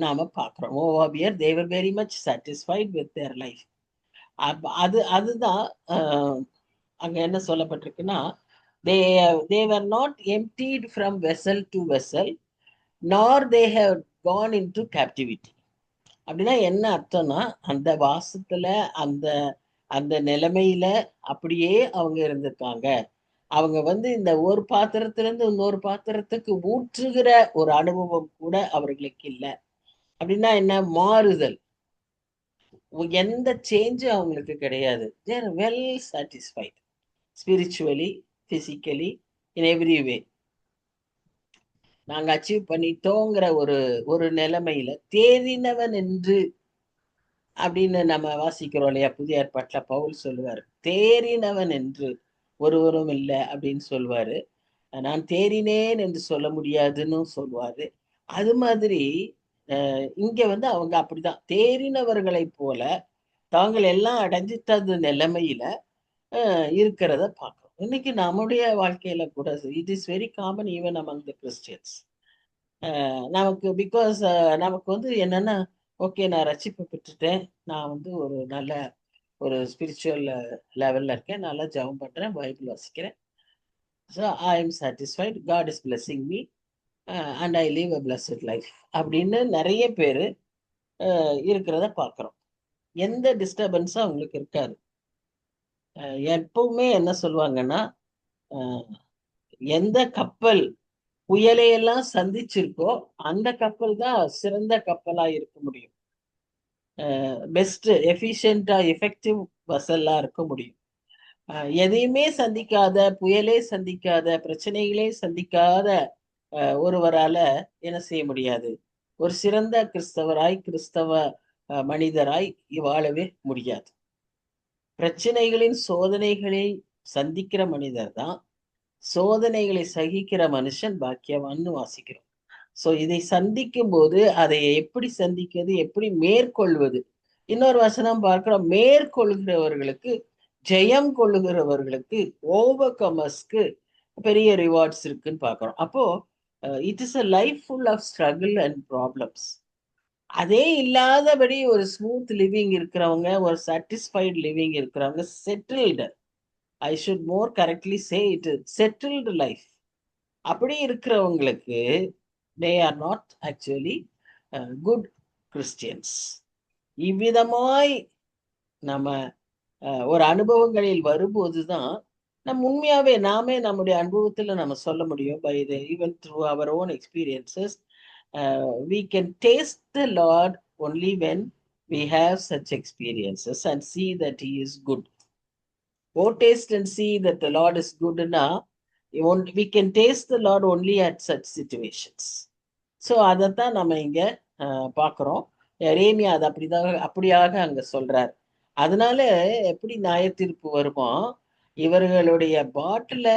நாம பார்க்கிறோம். மோவாபியர் they were very much satisfied with their life. அதுதான் அங்க என்ன சொல்லப்பட்டிருக்குன்னா, they they were not emptied from vessel to vessel, nor they have gone into captivity. அப்படின்னா என்ன அர்த்தம்னா, அந்த வாசத்துல அந்த அந்த நிலைமையில அப்படியே அவங்க இருந்திருக்காங்க. அவங்க இந்த ஒரு பாத்திரத்துல இருந்து இன்னொரு பாத்திரத்துக்கு ஊற்றுகிற ஒரு அனுபவம் கூட அவர்களுக்கு இல்லை. அப்படின்னா என்ன, மாறுதல், எந்த சேஞ்சும் அவங்களுக்கு கிடையாது. They're well satisfied spiritually, physically, in every way. நாங்க அச்சீவ் பண்ணிட்டோங்கிற ஒரு ஒரு நிலைமையில தேறினவன் என்று அப்படின்னு நம்ம வாசிக்கிறோம் இல்லையா? புதிய ஏற்பாட்டுல பவுல் சொல்லுவாரு, தேறினவன் என்று ஒருவரும் இல்லை அப்படின்னு சொல்லுவாரு. நான் தேறினேன் என்று சொல்ல முடியாதுன்னு சொல்லுவாரு. அது மாதிரி இங்க அவங்க அப்படிதான் தேறினவர்களை போல தாங்கள் எல்லாம் அடைஞ்சிட்டது நிலைமையில இருக்கிறத பார்க்கிறோம். இன்னைக்கு நம்முடைய வாழ்க்கையில கூட it is very common even among the Christians. நமக்கு பிகாஸ் நமக்கு என்னன்னா, ஓகே நான் ரட்சிப்பு பெற்றுட்டேன், நான் ஒரு நல்ல ஒரு ஸ்பிரிச்சுவல் லெவல்ல இருக்கேன், நல்லா ஜெபம் பண்றேன், பைபிள் வாசிக்கிறேன், so I am satisfied, God is blessing me and I live a blessed life அப்படின்னு நிறைய பேர் இருக்கிறத பார்க்குறோம். எந்த டிஸ்டர்பன்ஸும் அவங்களுக்கு இருக்காது. எப்பவுமே என்ன சொல்லுவாங்கன்னா, எந்த கப்பல் புயலையெல்லாம் சந்திச்சிருக்கோ அந்த கப்பல் தான் சிறந்த கப்பலா இருக்க முடியும். பெஸ்ட் எஃபிஷியண்டா எஃபெக்டிவ் வசல்லா இருக்க முடியும். எதையுமே சந்திக்காத, புயலே சந்திக்காத, பிரச்சனைகளே சந்திக்காத ஒருவரால என்ன செய்ய முடியாது, ஒரு சிறந்த கிறிஸ்தவ மனிதராய் வாழவே முடியாது. பிரச்சனைகளின் சோதனைகளை சந்திக்கிற மனிதர் தான், சோதனைகளை சகிக்கிற மனுஷன் பாக்கியவான்னு வாசிக்கிறோம். சோ இதை சந்திக்கும் போது அதை எப்படி சந்திக்கிறது, எப்படி மேற்கொள்வது. இன்னொரு வசனம் பார்க்கிறோம், மேற்கொள்கிறவர்களுக்கு ஜெயம் கொள்ளுகிறவர்களுக்கு, ஓவர் கமர்ஸ்க்கு பெரிய ரிவார்ட்ஸ் இருக்குன்னு பார்க்கிறோம். அப்போ it is a life full of struggle and problems. அதே இல்லாதபடி ஒரு ஸ்மூத் லிவிங் இருக்கிறவங்க, ஒரு சாட்டிஸ்ஃபைடு லிவிங் இருக்கிறவங்க, settled, I should more correctly say it settled life. அப்படி இருக்கிறவங்களுக்கு they are not actually good Christians. இவ்விதமாய் நம்ம ஒரு அனுபவங்களில் வரும்போதுதான் நம்ம உண்மையாவே நாமே நம்முடைய அனுபவத்துல நம்ம சொல்ல முடியும். By the even through our own experiences we can taste the Lord only when we have such experiences and see that he is good. Oh, taste and see that the Lord is good enough. We can taste the Lord only at such situations. So அதைத்தான் நம்ம இங்க பார்க்கிறோம். எரேமியா அது அப்படியாக அங்க சொல்றார். அதனால எப்படி நியாயத்தீர்ப்பு வருமோ, இவர்களுடைய பாட்டில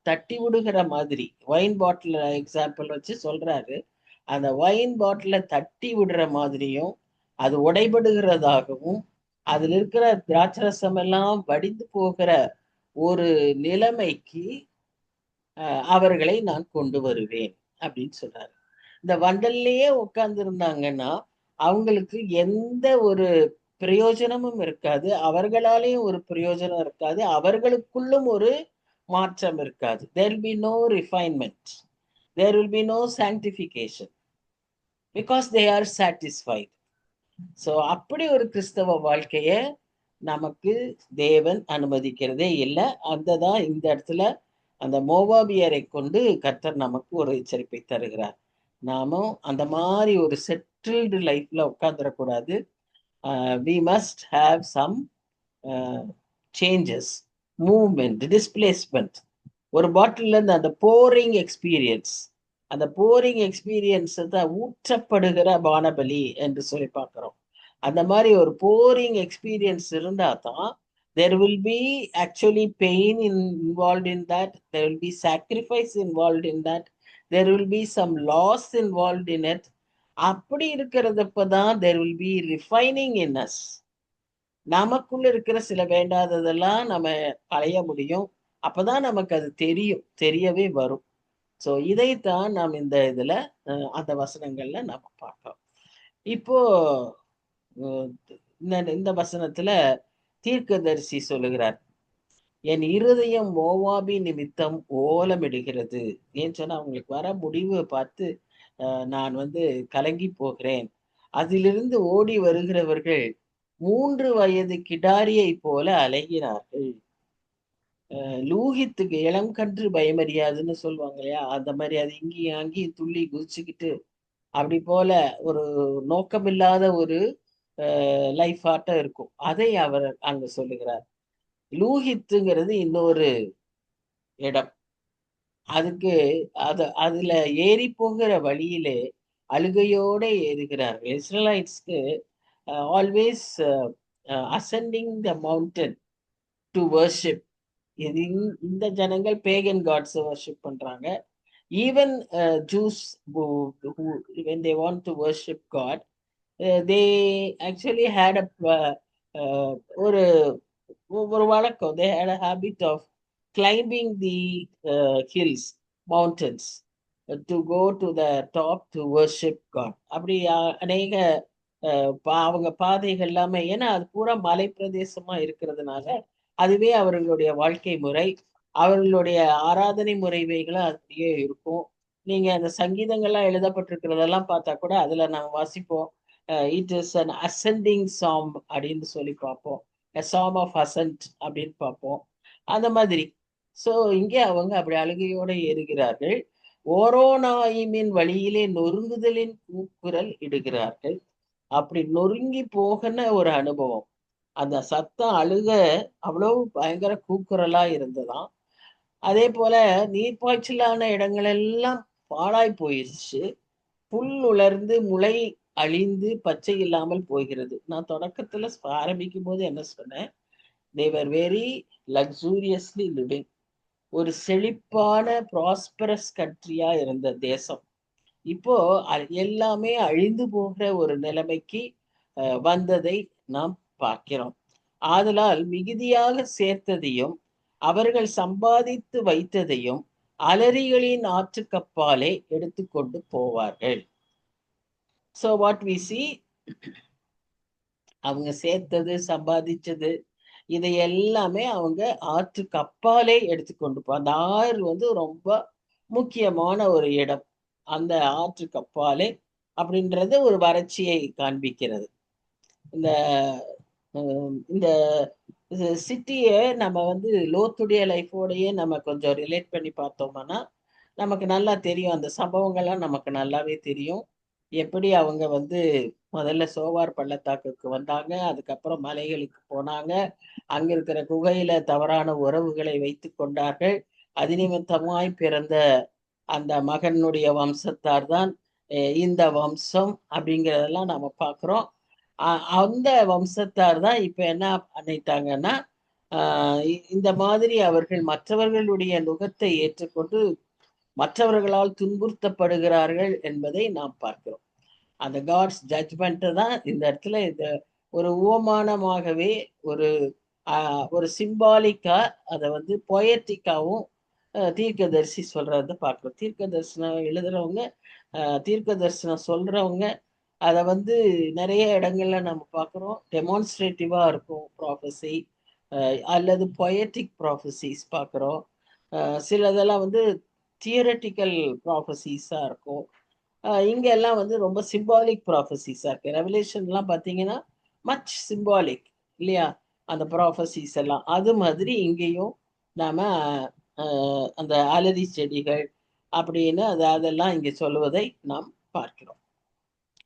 தட்டி விடுகிற மாதிரி, ஒயின் பாட்டில் எக்ஸாம்பிள் வச்சு சொல்றாரு. அந்த ஒயின் பாட்டில தட்டி விடுற மாதிரியும், அது உடைபடுகிறதாகவும், அதில் இருக்கிற திராட்சரசம் எல்லாம் வடிந்து போகிற ஒரு நிலைமைக்கு அவர்களை நான் கொண்டு வருவேன் அப்படின்னு சொல்றாரு. இந்த வண்டல்லையே உட்கார்ந்து இருந்தாங்கன்னா அவங்களுக்கு எந்த ஒரு பிரயோஜனமும் இருக்காது, அவர்களாலேயும் ஒரு பிரயோஜனம் இருக்காது, அவர்களுக்குள்ளும் ஒரு மாற்றம் இருக்காது. there will be no refinement, there will be no sanctification because they are satisfied. So அப்படி ஒரு கிறிஸ்தவ வாழ்க்கைய நமக்கு தேவன் அனுமதிக்கிறதே இல்லை. அந்த தான் இந்த இடத்துல அந்த மோவாபியரை கொண்டு கர்த்தர் நமக்கு ஒரு எச்சரிப்பை தருகிறார். நாமும் அந்த மாதிரி ஒரு செட்டில்டு லைஃப்ல உட்காந்துடக்கூடாது. we must have some changes, movement, displacement. ஒரு பாட்டில் இருந்து அந்த போரிங் எக்ஸ்பீரியன்ஸ், அந்த போரிங் எக்ஸ்பீரியன்ஸ் தான் ஊற்றப்படுகிற பானபலி என்று சொல்லி பார்க்கிறோம். அந்த மாதிரி ஒரு போரிங் எக்ஸ்பீரியன்ஸ் இருந்தா தான் there will be actually pain involved in that, there will be sacrifice involved in that, there will be some loss involved in it. அப்படி இருக்கிறதப்பதான் there will be refining in us. நமக்குள்ள இருக்கிற சில வேண்டாததெல்லாம் நம்ம களைய முடியும். அப்பதான் நமக்கு அது தெரியவே வரும். ஸோ இதைத்தான் நாம் இந்த இதுல அந்த வசனங்கள்ல நம்ம பார்க்கிறோம். இப்போ இந்த வசனத்துல தீர்க்கதரிசி சொல்லுகிறார், என் இருதயம் மோவாபி நிமித்தம் ஓலமிடுகிறது. ஏன்னு சொன்னா அவங்களுக்கு வர முடிவை பார்த்து நான் கலங்கி போகிறேன். அதிலிருந்து ஓடி வருகிறவர்கள் 3 வயது கிடாரியை போல அலைகிறார்கள். லூகித்துக்கு இளம் கன்று பயமறியாதுன்னு சொல்லுவாங்க இல்லையா, அந்த மாதிரி அது இங்கேயும் அங்கேயும் துள்ளி குதிச்சுக்கிட்டு அப்படி போல ஒரு நோக்கமில்லாத ஒரு லைஃப் ஆட்டம் இருக்கும். அதை அவர் அங்க சொல்லுகிறார். லூகித்துங்கிறது இன்னொரு இடம். அதுக்கு அதுல ஏறி போகிற வழியிலே அழுகையோட ஏறுகிறார்கள். இஸ்ரேலைட்ஸ்க்கு always ascending the mountain to worship. இந்த ஜனங்கள் பேகன் காட்ஸ் வர்ஷிப் பண்றாங்க. Even Jews when they want to worship God, they actually had ஒரு வழக்கம். they had a habit of climbing the hills, mountains, to go to the top to worship God. அப்படி அநேக அவங்க பாதைகள் எல்லாமே, ஏன்னா அது பூரா மலை பிரதேசமா இருக்கிறதுனால அதுவே அவர்களுடைய வாழ்க்கை முறை, அவர்களுடைய ஆராதனை முறைமைகளும் அப்படியே இருக்கும். நீங்க அந்த சங்கீதங்கள்லாம் எழுதப்பட்டிருக்கிறதெல்லாம் பார்த்தா கூட அதுல நாங்க வாசிப்போம், இட் இஸ் அன் அசெண்டிங் சாம் அப்படின்னு சொல்லி பார்ப்போம், சாம் ஆஃப் அசென்ட் அப்படின்னு பார்ப்போம். அந்த மாதிரி ஸோ இங்கே அவங்க அப்படி அழுகையோட ஏறுகிறார்கள். ஓரோனாயிமின் வழியிலே நொறுங்குதலின் கூக்குரல் இடுகிறார்கள். அப்படி நொறுங்கி போகன ஒரு அனுபவம். அந்த சத்தம் அழுக அவ்வளவு பயங்கர கூக்குரலா இருந்ததாம். அதே போல நீர்ப்பாய்ச்சலான இடங்கள் எல்லாம் பாழாய் போயிடுச்சு. புல் உலர்ந்து முளை அழிந்து பச்சை இல்லாமல் போகிறது. நான் தொடக்கத்துல ஆரம்பிக்கும் போது என்ன சொன்னேன், they were very luxuriously living. ஒரு செழிப்பான ப்ராஸ்பரஸ் கண்ட்ரியா இருந்த தேசம் இப்போ எல்லாமே அழிந்து போகிற ஒரு நிலைமைக்கு வந்ததை நாம் பார்க்கிறோம். ஆதலால் மிகுதியாக சேர்த்ததையும் அவர்கள் சம்பாதித்து வைத்ததையும் அலரிகளின் ஆற்றுக்கப்பாலே எடுத்துக்கொண்டு போவார்கள். So what we see, அவங்க சேர்த்தது சம்பாதிச்சது இதை எல்லாமே அவங்க ஆற்றுக்கு அப்பாலே எடுத்துக்கொண்டு போ. அந்த ஆறு வந்து ரொம்ப முக்கியமான ஒரு இடம். அந்த ஆற்றுக்கு அப்பாலே அப்படின்றது ஒரு வறட்சியை காண்பிக்கிறது. இந்த இந்த சிட்டியை நம்ம வந்து லோத்துடைய லைஃபோடையே நம்ம கொஞ்சம் ரிலேட் பண்ணி பார்த்தோம்னா நமக்கு நல்லா தெரியும். அந்த சம்பவங்கள்லாம் நமக்கு நல்லாவே தெரியும். எப்படி அவங்க வந்து முதல்ல சோவார் பள்ளத்தாக்குக்கு வந்தாங்க, அதுக்கப்புறம் மலைகளுக்கு போனாங்க, அங்க இருக்கிற குகையில தவறான உறவுகளை வைத்து கொண்டார்கள். அது நிமித்தமாய் பிறந்த அந்த மகனுடைய வம்சத்தார் தான் இந்த வம்சம் அப்படிங்கிறதெல்லாம் நம்ம பார்க்குறோம். அந்த வம்சத்தார் தான் இப்ப என்ன பண்ணிட்டாங்கன்னா, இந்த மாதிரி அவர்கள் மற்றவர்களுடைய நுகத்தை ஏற்றுக்கொண்டு மற்றவர்களால் துன்புறுத்தப்படுகிறார்கள் என்பதை நாம் பார்க்கிறோம். அந்த காட்ஸ் ஜட்ஜ்மெண்ட் தான் இந்த இடத்துல இந்த ஒரு உவமானமாகவே ஒரு ஒரு சிம்பாலிக்கா அதை வந்து பொயட்டிக்காவும் தீர்க்கதரிசி சொல்றத பார்க்கிறோம். தீர்க்க தரிசனம் எழுதுறவங்க, தீர்க்க தரிசனம் சொல்றவங்க அதை வந்து நிறைய இடங்கள்ல நம்ம பார்க்குறோம். டெமான்ஸ்ட்ரேட்டிவா இருக்கும் ப்ராஃபஸி, அல்லது பொயட்டிக் ப்ராஃபஸிஸ் பார்க்குறோம். சிலதெல்லாம் வந்து தியரட்டிக்கல் ப்ராஃபஸிஸாக இருக்கும். இங்க எல்லாம் வந்து ரொம்ப சிம்பாலிக் ப்ராஃபஸிஸாக இருக்கு. ரெவலேஷன்லாம் பார்த்தீங்கன்னா மச் சிம்பாலிக் இல்லையா? அந்த ப்ராஃபஸிஸ் எல்லாம் அது மாதிரி இங்கேயும் நாம அந்த அலரி செடிகள் அப்படின்னு அதெல்லாம் இங்கே சொல்லுவதை நாம் பார்க்கிறோம்.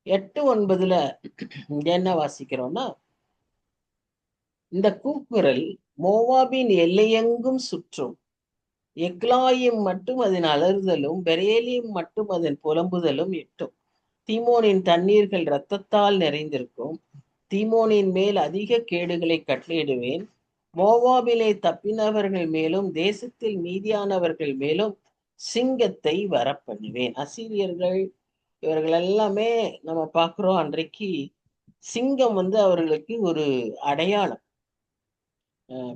8:9 என்ன வாசிக்கிறோம்னா, இந்த கூக்குரல் மோவாபின் எல்லையெங்கும் சுற்றும், எக்லாயும் மட்டும் அதன் அலறுதலும் பெரேலியும் மட்டும் அதன் புலம்புதலும் எட்டும். தீமோனின் தண்ணீர்கள் இரத்தத்தால் நிறைந்திருக்கும். தீமோனின் மேல் அதிக கேடுகளை கட்டளையிடுவேன். மோவாபிலே தப்பினவர்கள் மேலும் தேசத்தில் மீதியானவர்கள் மேலும் சிங்கத்தை வரப்பண்ணுவேன். அசீரியர்கள் இவர்கள் எல்லாமே நம்ம பார்க்கிறோம். அன்றைக்கு சிங்கம் வந்து அவர்களுக்கு ஒரு அடையாளம்.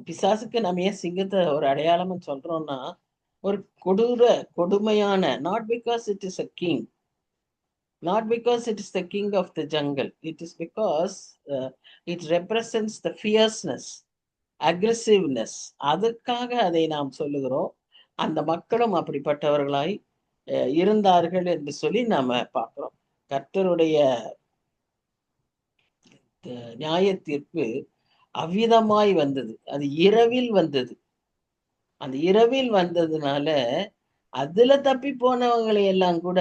பிசாசுக்கு நம்ம ஏன் சிங்கத்தை ஒரு அடையாளம் சொல்றோம்னா, ஒரு கொடுமையான, not because it is a king, not because it is the king of the jungle, it is because it represents the fierceness, aggressiveness. அதுக்காக அதை நாம் சொல்லுகிறோம். அந்த மக்களும் அப்படிப்பட்டவர்களாய் இருந்தார்கள் என்று சொல்லி நாம பார்க்கிறோம். கர்த்தருடைய நியாய தீர்ப்பு அவ்விதமாய் வந்தது. அது இரவில் வந்தது. அந்த இரவில் வந்ததுனால அதுல தப்பி போனவங்களை எல்லாம் கூட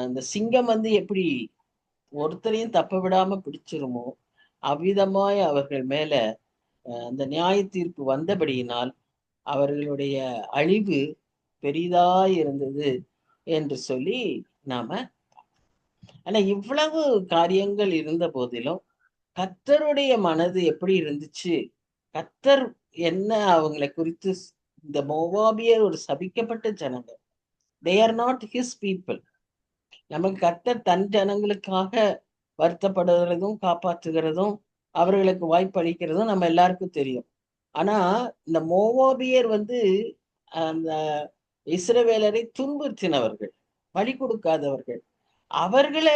இந்த சிங்கம் வந்து எப்படி ஒருத்தரையும் தப்ப விடாம பிடிச்சிருமோ அவ்விதமாய் அவர்கள் மேல அந்த நியாய தீர்ப்பு வந்தபடியினால் அவர்களுடைய அழிவு பெரிதாய் இருந்தது என்று சொல்லி நாம, ஆனா இவ்வளவு காரியங்கள் இருந்த போதிலும் கர்த்தருடைய மனது எப்படி இருந்துச்சு, கர்த்தர் என்ன அவங்களை குறித்து, இந்த மோவாபியர் ஒரு சபிக்கப்பட்ட ஜனங்க, they are not his people. நமக்கு கர்த்தர் தன் ஜனங்களுக்காக வருத்தப்படுகிறதும் காப்பாற்றுகிறதும் அவர்களுக்கு வாய்ப்பு அளிக்கிறதும் நம்ம எல்லாருக்கும் தெரியும். ஆனா இந்த மோவாபியர் வந்து அந்த இஸ்ரவேலரை துன்புறுத்தினவர்கள், வழி கொடுக்காதவர்கள், அவர்களை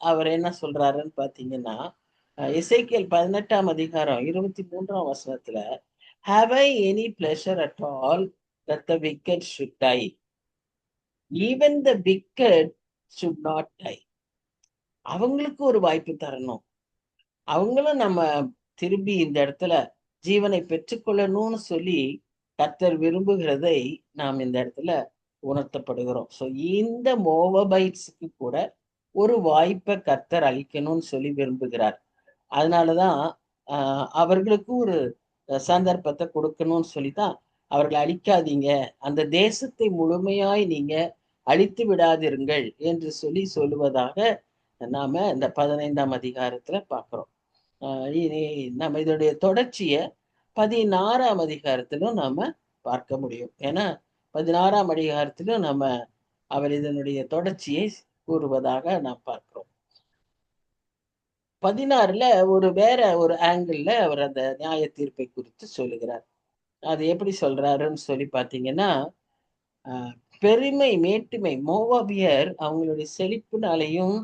அவர் என்ன சொல்றாருன்னு பாத்தீங்கன்னா, எசேக்கியேல் 18ஆம் அதிகாரம் 23ஆம் வசனத்துல, have I any pleasure at all that the wicked should die, even the wicked should not die. அவங்களுக்கு ஒரு வாய்ப்பு தரணும், அவங்களும் நம்ம திரும்பி இந்த இடத்துல ஜீவனை பெற்றுக்கொள்ளணும்னு சொல்லி கர்த்தர் விரும்புகிறதை நாம் இந்த இடத்துல உணர்த்தப்படுகிறோம். ஸோ இந்த மோவபைட்ஸுக்கு கூட ஒரு வாய்ப்பை கர்த்தர் அளிக்கணும்னு சொல்லி விரும்புகிறார். அதனாலதான் அவர்களுக்கு ஒரு சந்தர்ப்பத்தை கொடுக்கணும்னு சொல்லித்தான் அவர்களை அழிக்காதீங்க, அந்த தேசத்தை முழுமையாய் நீங்க அழித்து விடாதிருங்கள் என்று சொல்லி சொல்லுவதாக நாம இந்த 15ஆம் அதிகாரத்துல பார்க்கிறோம். நம்ம இதோடைய தொடர்ச்சியை 16ஆம் அதிகாரத்திலும் நாம பார்க்க முடியும். ஏன்னா 16ஆம் அதிகாரத்திலும் நம்ம அவர் இதனுடைய தொடர்ச்சியை கூறுவதாக நாம் பார்க்கிறோம். 16ல வேற ஒரு ஆங்கிள் அவர் அந்த நியாய தீர்ப்பை குறித்து சொல்லுகிறார். அது எப்படி சொல்றாருன்னு சொல்லி பார்த்தீங்கன்னா, அ பெருமை, மேட்டுமை மோவாபியர் அவங்களுடைய செழிப்பினாலேயும்,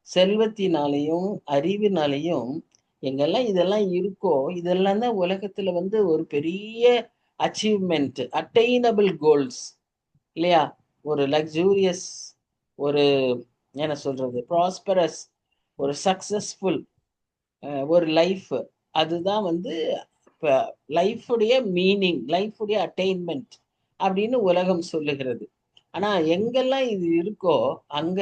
செல்வத்தினாலேயும், அறிவினாலேயும் எங்கெல்லாம் இதெல்லாம் இருக்கோ, இதெல்லாம் தான் உலகத்துல ஒரு பெரிய அச்சீவ்மென்ட், அட்டைனபிள் கோல்ஸ் இல்லையா? ஒரு லக்ஸூரியஸ், ஒரு என்ன சொல்றது? ப்ராஸ்பரஸ், ஒரு சக்சஸ்ஃபுல் ஒரு லைஃப். அதுதான் இப்ப லைஃபுடைய மீனிங், லைஃபுடைய அட்டைன்மெண்ட் அப்படின்னு உலகம் சொல்லுகிறது. ஆனா எங்கெல்லாம் இது இருக்கோ, அங்க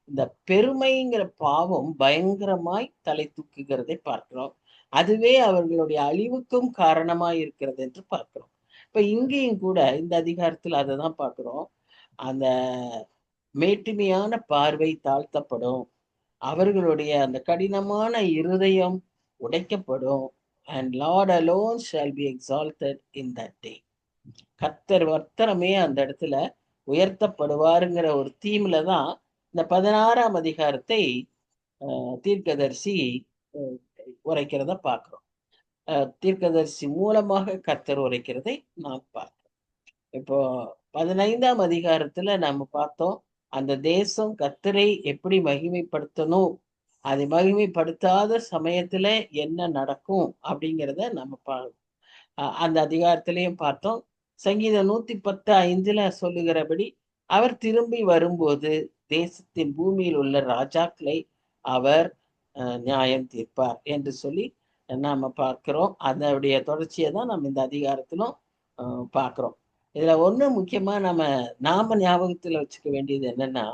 இந்த பெருமைங்கிற பாவம் பயங்கரமாய் தலை தூக்குகிறதை பார்க்கிறோம். அதுவே அவர்களுடைய அழிவுக்கும் காரணமாய் இருக்கிறது என்று பார்க்கிறோம். இப்ப இங்கேயும் கூட இந்த அதிகாரத்துல அதை தான் பார்க்கிறோம். அந்த மேட்டுமையான பார்வை தாழ்த்தப்படும். அவர்களுடைய அந்த கடினமான இருதயம் உடைக்கப்படும். And Lord alone shall be exalted in that day. கர்த்தர் வர்த்தனமே அந்த இடத்துல உயர்த்தப்படுவாருங்கிற ஒரு தீம்ல தான் இந்த 16ஆம் அதிகாரத்தை தீர்க்கதரிசி அஹ், உரைக்கிறத பார்க்கிறோம். தீர்க்கதரிசி மூலமாக கர்த்தர் உரைக்கிறதை நாம் பார்க்கிறோம். இப்போ 15ஆம் அதிகாரத்துல நம்ம பார்த்தோம், அந்த தேசம் கர்த்தரை எப்படி மகிமைப்படுத்தணும், அதை மகிமைப்படுத்தாத சமயத்துல என்ன நடக்கும் அப்படிங்கிறத நம்ம அந்த அதிகாரத்திலையும் பார்த்தோம். சங்கீதம் 110:5 சொல்லுகிறபடி, அவர் திரும்பி வரும்போது தேசத்தின் பூமியில் உள்ள ராஜாக்களை அவர் நியாயம் தீர்ப்பார் என்று சொல்லி நாம பார்க்கிறோம். அதனுடைய தொடர்ச்சியை தான் நம்ம இந்த அதிகாரத்திலும் பார்க்கிறோம். இதுல ஒண்ணு முக்கியமா நாம ஞாபகத்துல வச்சுக்க வேண்டியது என்னன்னா,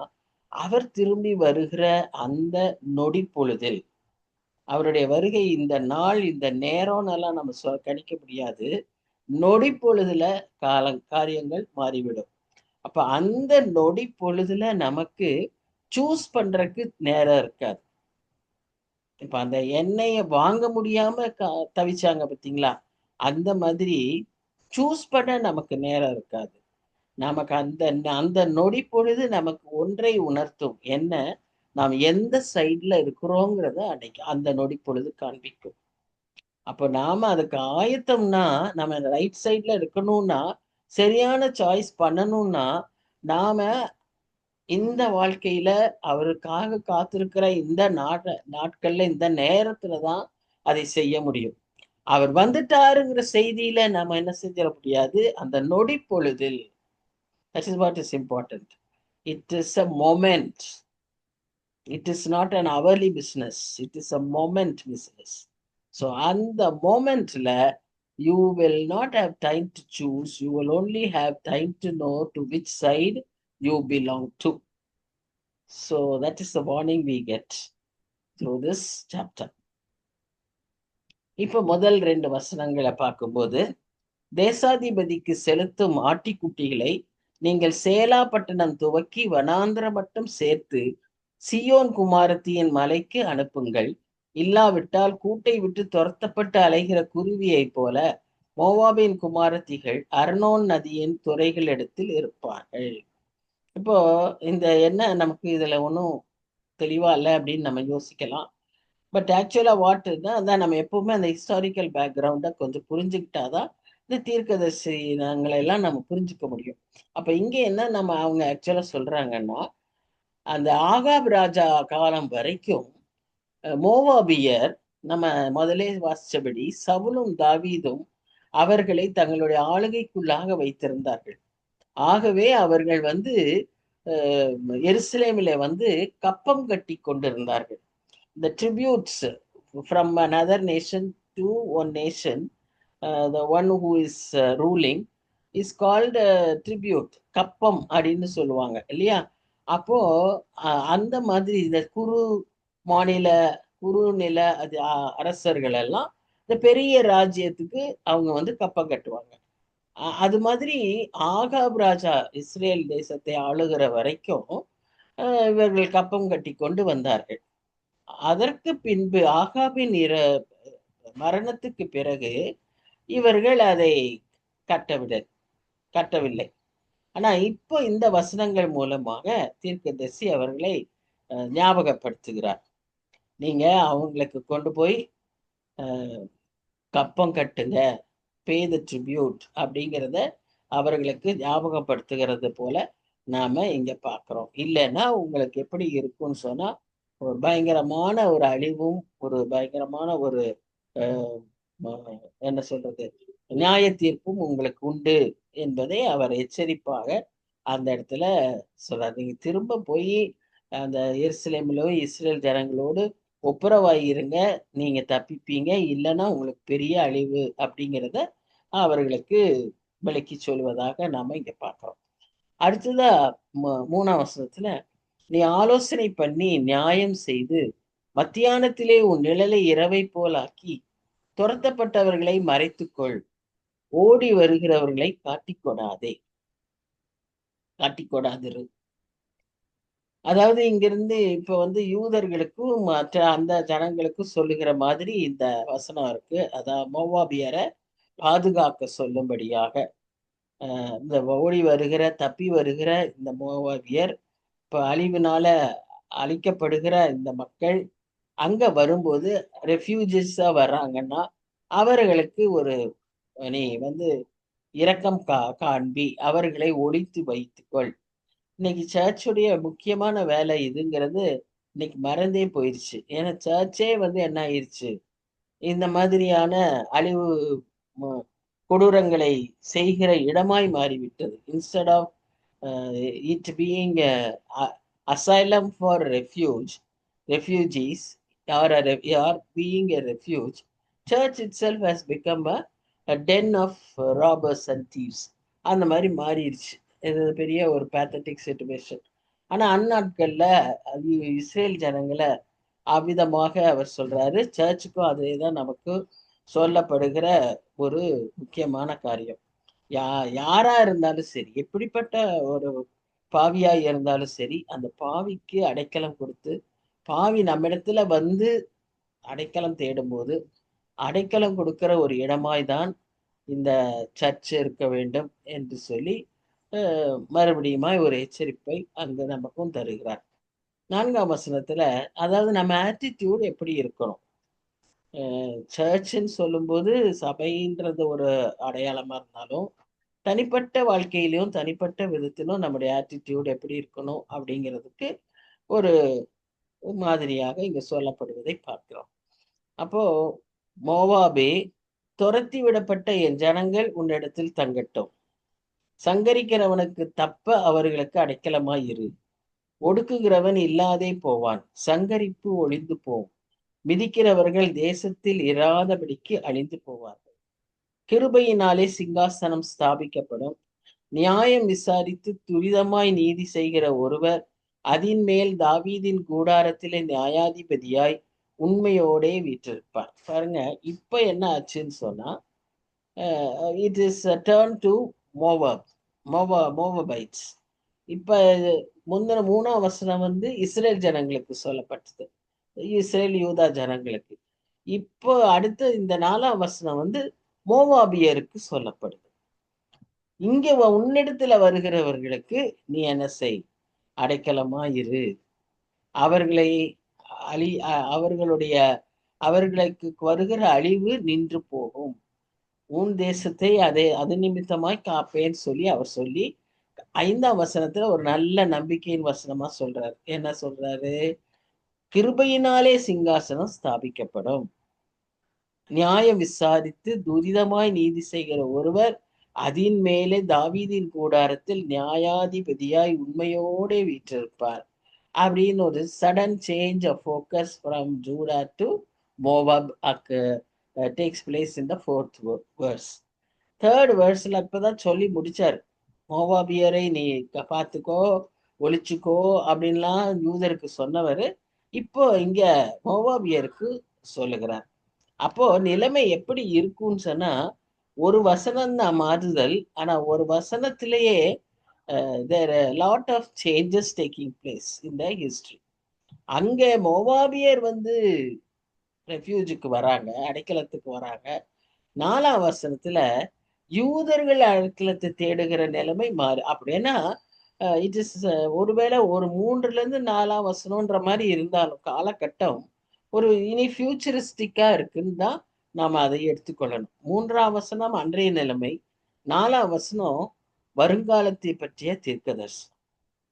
அவர் திரும்பி வருகிற அந்த நொடி பொழுதில், அவருடைய வருகை இந்த நாள், இந்த நேரம்னெல்லாம் நம்ம கணிக்க முடியாது. நொடி பொழுதுல காரியங்கள் மாறிவிடும். அப்ப அந்த நொடி பொழுதுல நமக்கு சூஸ் பண்றதுக்கு நேரம் இருக்காது. இப்ப அந்த எண்ணெய வாங்க முடியாம தவிச்சாங்க பார்த்தீங்களா? அந்த மாதிரி சூஸ் பண்ண நமக்கு நேரம் இருக்காது. நமக்கு அந்த அந்த நொடி பொழுது நமக்கு ஒன்றை உணர்த்தும். என்ன? நாம் எந்த சைடுல இருக்கிறோங்கிறத அன்னைக்கு அந்த நொடி பொழுது காண்பிக்கும். அப்ப நாம அதுக்கு ஆயத்தம்னா, நம்ம ரைட் சைடுல இருக்கணும்னா, சரியான சாய்ஸ் பண்ணணும்னா, நாம இந்த வாழ்க்கையில அவருக்காக காத்திருக்கிற இந்த நாட்கள்ல, இந்த நேரத்துல தான் அதை செய்ய முடியும். அவர் வந்துட்டாருங்கிற செய்தியில நாம என்ன செஞ்சிட முடியாது. அந்த நொடி பொழுதில், that is what is important. It is a moment. It is not an hourly business. It is a moment business. So, on the momentல, you will not have time to choose. You will only have time to know to which side you belong to. So, that is the warning we get through this chapter. இப்ப முதல் 2 வசனங்களை பார்க்கும்போது, தேசாதிபதிக்கு செலுத்தும் ஆட்டிக்குட்டிகளை நீங்கள் சேலா பட்டணம் துவக்கி வனாந்திரம் மட்டும் சேர்த்து சியோன் குமாரத்தியின் மலைக்கு அனுப்புங்கள். இல்லாவிட்டால் கூட்டை விட்டு துரத்தப்பட்டு அலைகிற குருவியைப் போல மோவாபின் குமாரத்திகள் அர்னோன் நதியின் துறைகளிடத்தில் இருப்பார்கள். இப்போ இந்த என்ன நமக்கு இதுல ஒன்றும் தெளிவா இல்லை அப்படின்னு நம்ம யோசிக்கலாம். பட் ஆக்சுவலா வாட்னா அதான், நம்ம எப்பவுமே அந்த ஹிஸ்டாரிக்கல் பேக்ரவுண்டை கொஞ்சம் புரிஞ்சுக்கிட்டாதான் இந்த தீர்க்கதரிசனங்களை எல்லாம் நம்ம புரிஞ்சுக்க முடியும். அப்ப இங்க என்ன அவங்க ஆக்சுவலா சொல்றாங்கன்னா, அந்த ஆகாப் ராஜா காலம் வரைக்கும் மோவாபியர், நம்ம முதலே வாசிச்சபடி சவுலும் தாவீதும் அவர்களை தங்களுடைய ஆளுகைக்குள்ளாக வைத்திருந்தார்கள். ஆகவே அவர்கள் எருசலேமிலே கப்பம் கட்டி கொண்டிருந்தார்கள். The tributes from another nation to one nation, the one who is ruling is called tribute. கப்பம் அப்படின்னு சொல்லுவாங்க இல்லையா? அப்போ அந்த மாதிரி இந்த மாநில குறுநில அரசர்கள் எல்லாம் இந்த பெரிய ராஜ்யத்துக்கு அவங்க கப்பம் கட்டுவாங்க. அது மாதிரி ஆகாப் ராஜா இஸ்ரேல் தேசத்தை ஆளுகிற வரைக்கும் இவர்கள் கப்பம் கட்டி கொண்டு வந்தார்கள். அதற்கு பின்பு ஆகாபின் மரணத்துக்கு பிறகு இவர்கள் அதை கட்டவில்லை. ஆனா இப்போ இந்த வசனங்கள் மூலமாக தீர்க்கதரிசி அவர்களை ஞாபகப்படுத்துகிறார். நீங்க அவங்களுக்கு கொண்டு போய் கப்பம் கட்டுங்க, பே த ட்ரிபியூட் அப்படிங்கிறத அவர்களுக்கு ஞாபகப்படுத்துகிறது போல நாம இங்க பார்க்கிறோம். இல்லைன்னா உங்களுக்கு எப்படி இருக்கும்னு சொன்னா, ஒரு பயங்கரமான ஒரு அழிவும், ஒரு பயங்கரமான ஒரு அ ம என்ன சொல்றது? நியாய தீர்ப்பும் உங்களுக்கு உண்டு என்பதை அவர் எச்சரிப்பாக அந்த இடத்துல சொல்றாரு. நீங்க திரும்ப போயி அந்த எருசலேமிலோ, இஸ்ரேல் ஜனங்களோடு ஒப்புரவாய் இருங்க. நீங்க தப்பிப்பீங்க. இல்லன்னா உங்களுக்கு பெரிய அழிவு அப்படிங்கிறத அவர்களுக்கு விளக்கிச் சொல்வதாக நாம இங்க பார்க்கிறோம். அடுத்ததா 3ஆம் வசனத்துல, "நீ ஆலோசனை பண்ணி நியாயம் செய்து, மத்தியானத்திலே உன் நிழலை இரவைப் போலாக்கி, துரத்தப்பட்டவர்களை மறைத்துக்கொள். ஓடி வருகிறவர்களை காட்டிக்கொடாதிரு." அதாவது இங்கிருந்து இப்ப யூதர்களுக்கும், மற்ற அந்த ஜனங்களுக்கும் சொல்லுகிற மாதிரி இந்த வசனம் இருக்கு. மோவாபியர பாதுகாக்க சொல்லும்படியாக, இந்த ஓடி வருகிற, தப்பி வருகிற இந்த மோவாபியர், இப்ப அழிவினால அழிக்கப்படுகிற இந்த மக்கள் அங்க வரும்போது ரெஃப்யூஜிஸா வர்றாங்கன்னா, அவர்களுக்கு ஒரு நீ இரக்கம் காண்பி, அவர்களை ஒளித்து வைத்துக்கொள். இன்னைக்கு சர்ச்சுடைய முக்கியமான வேலை இதுங்கிறது இன்னைக்கு மறந்தே போயிருச்சு. ஏன்னா சர்ச்சே என்ன ஆயிருச்சு, இந்த மாதிரியான அழிவு ம கொடூரங்களை செய்கிற இடமாய் மாறிவிட்டது. Instead of it being a asylum for refugees or or being a refuge, church itself has become a den of robbers and thieves. அந்த மாதிரி மாறிடுச்சு. இது பெரிய ஒரு பேத்தட்டிக் சிச்சுவேஷன். ஆனா அந்நாட்கள்ல இஸ்ரேல் ஜனங்களை அவ்விதமாக அவர் சொல்றாரு. சர்ச்சுக்கும் அதேதான் நமக்கு சொல்லப்படுகிற ஒரு முக்கியமான காரியம். யா யாரா இருந்தாலும் சரி, எப்படிப்பட்ட ஒரு பாவியா இருந்தாலும் சரி, அந்த பாவிக்கு அடைக்கலம் கொடுத்து, பாவி நம்மிடத்துல அடைக்கலம் தேடும்போது, அடைக்கலம் கொடுக்கிற ஒரு இடமாய் தான் இந்த சர்ச் இருக்க வேண்டும் என்று சொல்லி மறுபடியுமாய் ஒரு எச்சரிப்பை அங்கு நமக்கும் தருகிறார். 4ஆம் வசனத்துல, அதாவது நம்ம ஆட்டிடியூட் எப்படி இருக்கணும்? சர்ச்சுன்னு சொல்லும்போது சபைன்றது ஒரு அடையாளமா இருந்தாலும், தனிப்பட்ட வாழ்க்கையிலும், தனிப்பட்ட விதத்திலும் நம்முடைய ஆட்டிடியூட் எப்படி இருக்கணும் அப்படிங்கிறதுக்கு ஒரு மாதிரியாக இங்க சொல்லப்படுவதை பார்க்கிறோம். அப்போ, "மோவாபே, துரத்தி விடப்பட்ட என் ஜனங்கள் உன்னிடத்தில் தங்கட்டும். சங்கரிக்கிறவனுக்கு தப்ப அவர்களுக்கு அடைக்கலமாய் இரு. ஒடுக்குகிறவன் இல்லாதே போவான். சங்கரிப்பு ஒழிந்து போம். மிதிக்கிறவர்கள் தேசத்தில் இராதபடிக்கு அழிந்து போவார்கள். கிருபையினாலே சிங்காசனம் ஸ்தாபிக்கப்படும். நியாயம் விசாரித்து துரிதமாய் நீதி செய்கிற ஒருவர் அதின் மேல் தாவீதின் கூடாரத்திலே நியாயாதிபதியாய் உண்மையோடே வீற்றிருப்பார்." பாருங்க, இப்ப என்ன ஆச்சுன்னு சொன்னா, it is turn to Moab, Moabites. இப்ப முந்தின 3ஆம் வசனம் இஸ்ரேல் ஜனங்களுக்கு சொல்லப்பட்டது, இஸ்ரேல் யூதா ஜனங்களுக்கு. இப்போ அடுத்து இந்த 4ஆம் வசனம் மோவாபியருக்கு சொல்லப்படுது. இங்க உன்னிடத்துல வருகிறவர்களுக்கு நீ என்ன செய்? அடைக்கலமா இரு. அவர்களை அவர்களுடைய அவர்களுக்கு வருகிற அழிவு நின்று போகும். உன் தேசத்தை அது நிமித்தமாய் காப்பேன்னு சொல்லி அவர் சொல்லி 5ஆம் வசனத்துல ஒரு நல்ல நம்பிக்கையின் வசனமா சொல்றாரு. என்ன சொல்றாரு? கிருபையினாலே சிங்காசனம் ஸ்தாபிக்கப்படும். நியாயம் விசாரித்து துரிதமாய் நீதி செய்கிற ஒருவர் அதின் மேலே தாவீதின் கூடாரத்தில் நியாயாதிபதியாய் உண்மையோடே வீற்றிருப்பார். அப்படின்னு ஒரு sudden change of focus from Judah to Moab takes place in the 4th verse. 3rd verseல இப்பதான் சொல்லி முடிச்சாரு. மோவாபியரை நீ பார்த்துக்கோ, ஒழிச்சுக்கோ அப்படின்லாம் யூதருக்கு சொன்னவர் இப்போ இங்க மோவாபியருக்கு சொல்லுகிறார். அப்போ நிலைமை எப்படி இருக்கும்னு சொன்னா, ஒரு வசனம் தான் மாறுதல். ஆனா ஒரு வசனத்திலேயே there lot of changes taking place in the history. அங்க மோவாபியர் ரெஃப்யூஜுக்கு வராங்க, அடைக்கலத்துக்கு வராங்க. 4ஆம் வசனத்துல யூதர்கள் அடைக்கலத்தை தேடுகிற நிலைமை மாறு. அப்படின்னா இட் இஸ் ஒருவேளை ஒரு 3ல இருந்து 4ஆம் வசனம்ன்ற மாதிரி இருந்தாலும் காலகட்டம் ஒரு இனி ஃபியூச்சரிஸ்டிக்கா இருக்குன்னு தான் நாம அதை எடுத்துக்கொள்ளணும். 3ஆம் வசனம் அன்றைய நிலைமை. 4ஆம் வசனம் வருங்காலத்தை பற்றிய தீர்க்கதரிசனம்.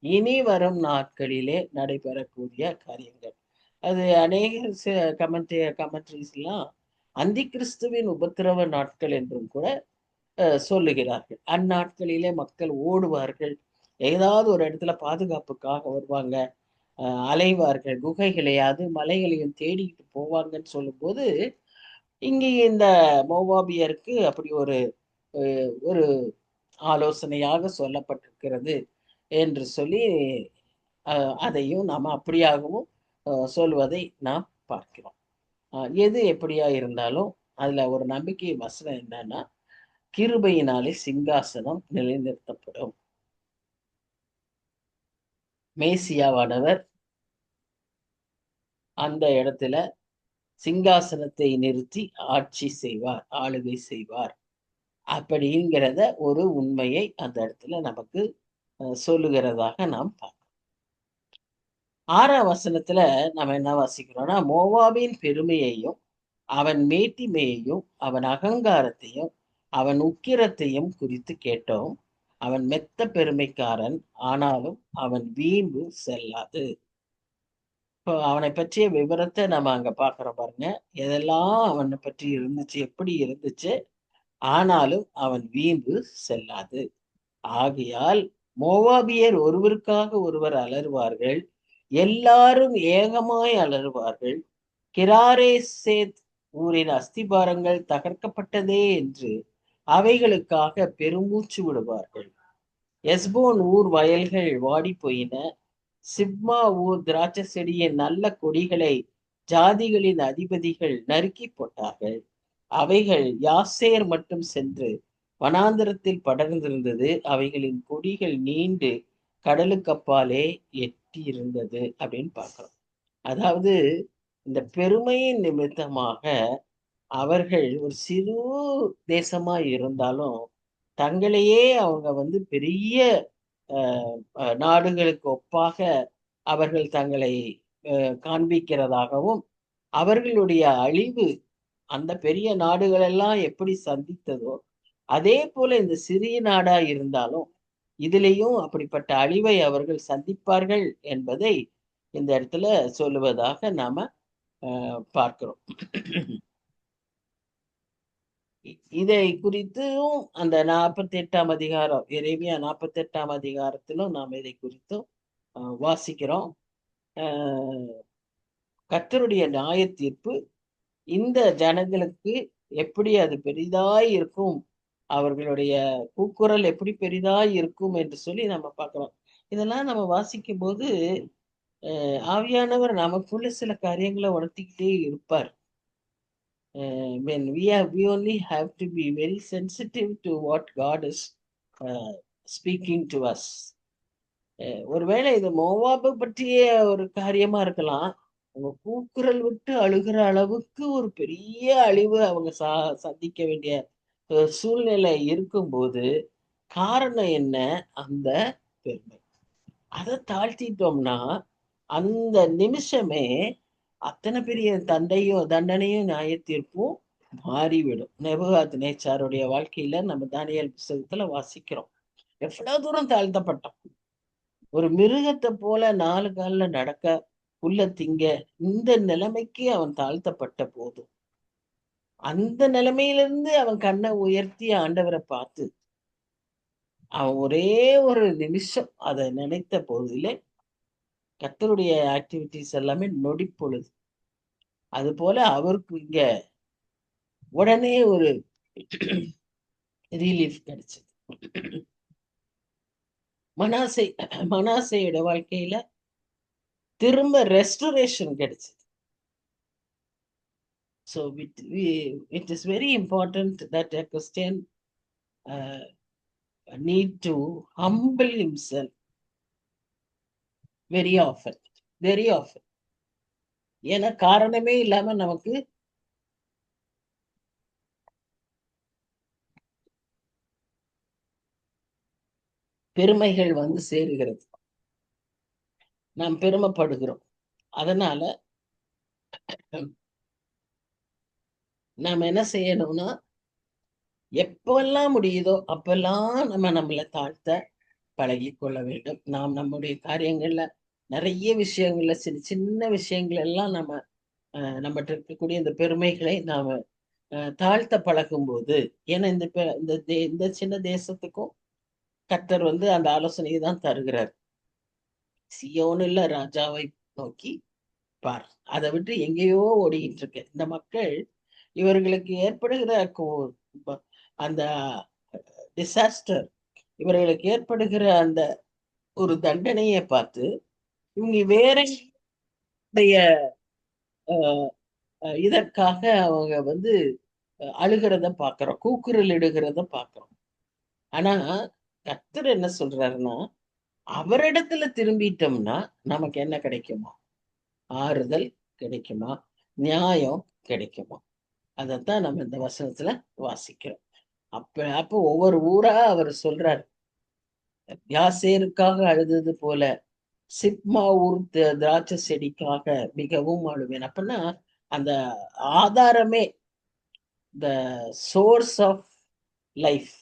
இனி வரும் நாட்களிலே நடைபெறக்கூடிய காரியங்கள். அது அநேக கமெண்ட்ரீஸ்லாம் அந்தி கிறிஸ்துவின் உபத்திரவ நாட்கள் என்றும் கூட சொல்லுகிறார்கள். அந்நாட்களிலே மக்கள் ஓடுவார்கள். ஏதாவது ஒரு இடத்துல பாதுகாப்புக்காக வருவாங்க. அலைவார்கள். குகைகளையாவது மலைகளையும் தேடிக்கிட்டு போவாங்கன்னு சொல்லும்போது, இங்கே இந்த மோவாபியருக்கு அப்படி ஒரு அ ஒரு ஆலோசனையாக சொல்லப்பட்டிருக்கிறது என்று சொல்லி, அ அதையும் நாம அப்படியாகவும் சொல்வதை நாம் பார்க்கிறோம். எது எப்படியா இருந்தாலும், அதுல ஒரு நம்பிக்கை வசனம் என்னன்னா, கிருபையினாலே சிங்காசனம் நிலைநிறுத்தப்படும். மேசியாவானவர் அந்த இடத்துல சிங்காசனத்தை நிறுத்தி ஆட்சி செய்வார், ஆளுகை செய்வார். அப்படிங்கிறத ஒரு உண்மையை அந்த இடத்துல நமக்கு சொல்லுகிறதாக நாம் பார்க்கிறோம். 6ஆம் வசனத்துல நம்ம என்ன வாசிக்கிறோம்னா, மோவாபின் பெருமையையும், அவன் மேட்டிமையையும், அவன் அகங்காரத்தையும், அவன் உக்கிரத்தையும் குறித்து கேட்டோம். அவன் மெத்த பெருமைக்காரன், ஆனாலும் அவன் வீம்பு செல்லாது. இப்போ அவனை பற்றிய விவரத்த நம்ம அங்க பார்க்கிறோம் பாருங்க. எதெல்லாம் அவனை பற்றி இருந்துச்சு, எப்படி இருந்துச்சு, ஆனாலும் அவன் வீம்பு செல்லாது. ஆகையால் மோவாபியர் ஒருவருக்காக ஒருவர் அலறுவார்கள், எல்லாரும் ஏகமாய் அலறுவார்கள். கிராரேசேத் ஊரின் அஸ்திபாரங்கள் தகர்க்கப்பட்டதே என்று அவைகளுக்காக பெருமூச்சு விடுவார்கள். எஸ்போன் ஊர் வயல்கள் வாடி போயின. சிப்மா ஊர் திராட்சை செடியின் நல்ல கொடிகளை ஜாதிகளின் அதிபதிகள் நறுக்கி போட்டார்கள். அவைகள் யாசேர் மட்டும் சென்று வனாந்திரத்தில் படர்ந்திருந்தது. அவைகளின் கொடிகள் நீண்டு கடலுக்கு அப்பாலே எட்டி இருந்தது அப்படின்னு பார்க்கிறோம். அதாவது இந்த பெருமையின் நிமித்தமாக அவர்கள் ஒரு சிறு தேசமா இருந்தாலும் தங்களையே அவங்க பெரிய நாடுகளுக்கு ஒப்பாக அவர்கள் தங்களை காண்பிக்கிறதாகவும், அவர்களுடைய அழிவு அந்த பெரிய நாடுகள் எல்லாம் எப்படி சந்தித்ததோ, அதே போல இந்த சிறிய நாடா இருந்தாலும், இதிலேயும் அப்படிப்பட்ட அழிவை அவர்கள் சந்திப்பார்கள் என்பதை இந்த இடத்துல சொல்லுவதாக நாம பார்க்கிறோம். இதை குறித்தும் அந்த 48ஆம் அதிகாரம், எரேமியா 48ஆம் அதிகாரத்திலும் நாம் இதை குறித்தும் வாசிக்கிறோம். கர்த்தருடைய நியாய தீர்ப்பு இந்த ஜனங்களுக்கு எப்படி அது பெரிதாய் இருக்கும், அவர்களுடைய கூக்குரல் எப்படி பெரிதாய் இருக்கும் என்று சொல்லி நம்ம பார்க்கிறோம். இதெல்லாம் நம்ம வாசிக்கும் போது ஆவியானவர் நமக்குள்ள சில காரியங்களை உணர்த்திக்கிட்டே இருப்பார். When we only have to be very sensitive to what God is speaking to us. ஒருவேளை இது மோவாபை பற்றிய ஒரு காரியமா இருக்கலாம். அவங்க கூக்குரல் விட்டு அழுகிற அளவுக்கு ஒரு பெரிய அழிவு அவங்க சந்திக்க வேண்டிய சூழ்நிலை இருக்கும்போது காரணம் என்ன? அந்த பெருமை. அதை தாழ்த்திட்டோம்னா அந்த நிமிஷமே அத்தனை பெரிய தண்டனையும் நியாய தீர்ப்பும் மாறிவிடும். நெபுகாத் நேச்சாருடைய வாழ்க்கையில நம்ம தானியேல் புத்தகத்துல வாசிக்கிறோம். எவ்வளவு தூரம் தாழ்த்தப்பட்டோம். ஒரு மிருகத்தை போல 4 கால்ல நடக்க, புல்ல திங்க, இந்த நிலைமைக்கு அவன் தாழ்த்தப்பட்ட போதும், அந்த நிலைமையிலிருந்து அவன் கண்ணை உயர்த்தி ஆண்டவரை பார்த்து, அவன் ஒரே ஒரு நிமிஷம் அதை நினைத்த போதிலே கர்த்தருடைய ஆக்டிவிட்டிஸ் எல்லாமே நொடி பொழுது. அது போல அவருக்கு இங்க உடனே ஒரு ரிலீஃப் கிடைச்சது. மனாசையோட வாழ்க்கையில திரும்ப ரெஸ்டோரேஷன் கிடைச்சது. So it is very important that a Christian need to humble himself very often, very often. ஏன்னா காரணமே இல்லாம நமக்கு பெருமைகள் சேருகிறது. நாம் பெருமைப்படுகிறோம். அதனால நாம என்ன செய்யணும்னா, எப்பெல்லாம் முடியுதோ அப்பெல்லாம் நம்ம நம்மளை தாழ்த்த பழகிக்கொள்ள வேண்டும். நாம் நம்முடைய காரியங்கள்ல நிறைய விஷயங்கள்ல சின்ன சின்ன விஷயங்கள் எல்லாம் நம்மகிட்ட இருக்கக்கூடிய இந்த பெருமைகளை நாம தாழ்த்த பழகும்போது, ஏன்னா இந்த சின்ன தேசத்துக்கும் கர்த்தர் அந்த ஆலோசனையை தான் தருகிறார். சியோனில் ராஜாவை நோக்கி பார். அதை விட்டு எங்கேயோ ஓடிக்கிட்டு இருக்கு இந்த மக்கள். இவர்களுக்கு ஏற்படுகிற ப- அந்த டிசாஸ்டர், இவர்களுக்கு ஏற்படுகிற அந்த ஒரு தண்டனையை பார்த்து இவங்க வேற இதற்காக அவங்க அழுகிறத பாக்குறோம், கூக்குரல் இடுகிறத பாக்குறோம். ஆனா கர்த்தர் என்ன சொல்றாருன்னா, அவரிடத்துல திரும்பிட்டோம்னா நமக்கு என்ன கிடைக்குமா? ஆறுதல் கிடைக்குமா? நியாயம் கிடைக்குமா? அதைத்தான் நம்ம இந்த வசனத்துல வாசிக்கிறோம். அப்போ ஒவ்வொரு ஊரா அவர் சொல்றாரு. யாசேருக்காக அழுதது போல சிப்மா ஊர் திராட்சை செடிக்காக மிகவும் அழுவேன். அப்படின்னா அந்த ஆதாரமே, த சோர்ஸ் ஆஃப் லைஃப்,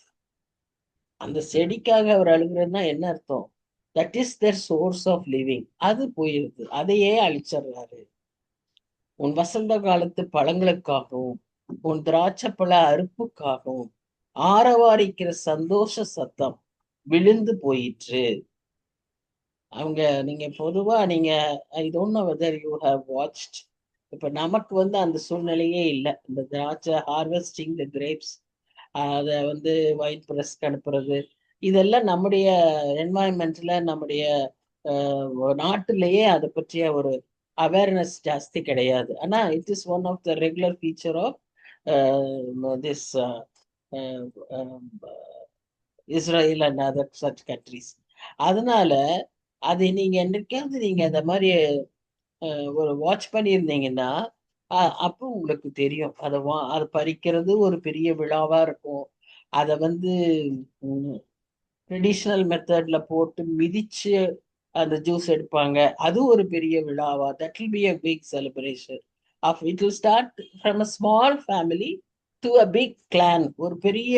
அந்த செடிக்காக அவர் அழுகிறதுனா என்ன அர்த்தம்? That is their source of living. அது போயிருக்கு, அதையே அழிச்சிடுறாரு. உன் வசந்த காலத்து பழங்களுக்காகவும் உன் திராட்சைப்பழ அறுப்புக்காகவும் ஆரவாரிக்கிற சந்தோஷ சத்தம் விழுந்து போயிற்று. நீங்க பொதுவா I don't know whether you have watched. இப்ப நமக்கு அந்த சூழ்நிலையே இல்லை. இந்த திராட்சை ஹார்வெஸ்டிங் த கிரேப்ஸ், அதை ஒயிட் பிரஸ்க்கு அனுப்புறது, இதெல்லாம் நம்முடைய என்வாயன்மெண்ட்ல, நம்முடைய நாட்டிலேயே அதை பற்றிய ஒரு அவேர்னஸ் ஜாஸ்தி கிடையாது. ஆனா it is one of the regular feature of this Israel and other such countries. அதனால அது நீங்க என்னைக்காவது நீங்க அந்த மாதிரி ஒரு வாட்ச் பண்ணியிருந்தீங்கன்னா, அப்போ உங்களுக்கு தெரியும். அதை பறிக்கிறது ஒரு பெரிய விழாவா இருக்கும். அதை ட்ரெடிஷ்னல் மெத்தட்ல போட்டு மிதிச்சு அந்த ஜூஸ் எடுப்பாங்க. அது ஒரு பெரிய விழாவா. That will be a big celebration of it will start from a small family to a big clan. ஒரு பெரிய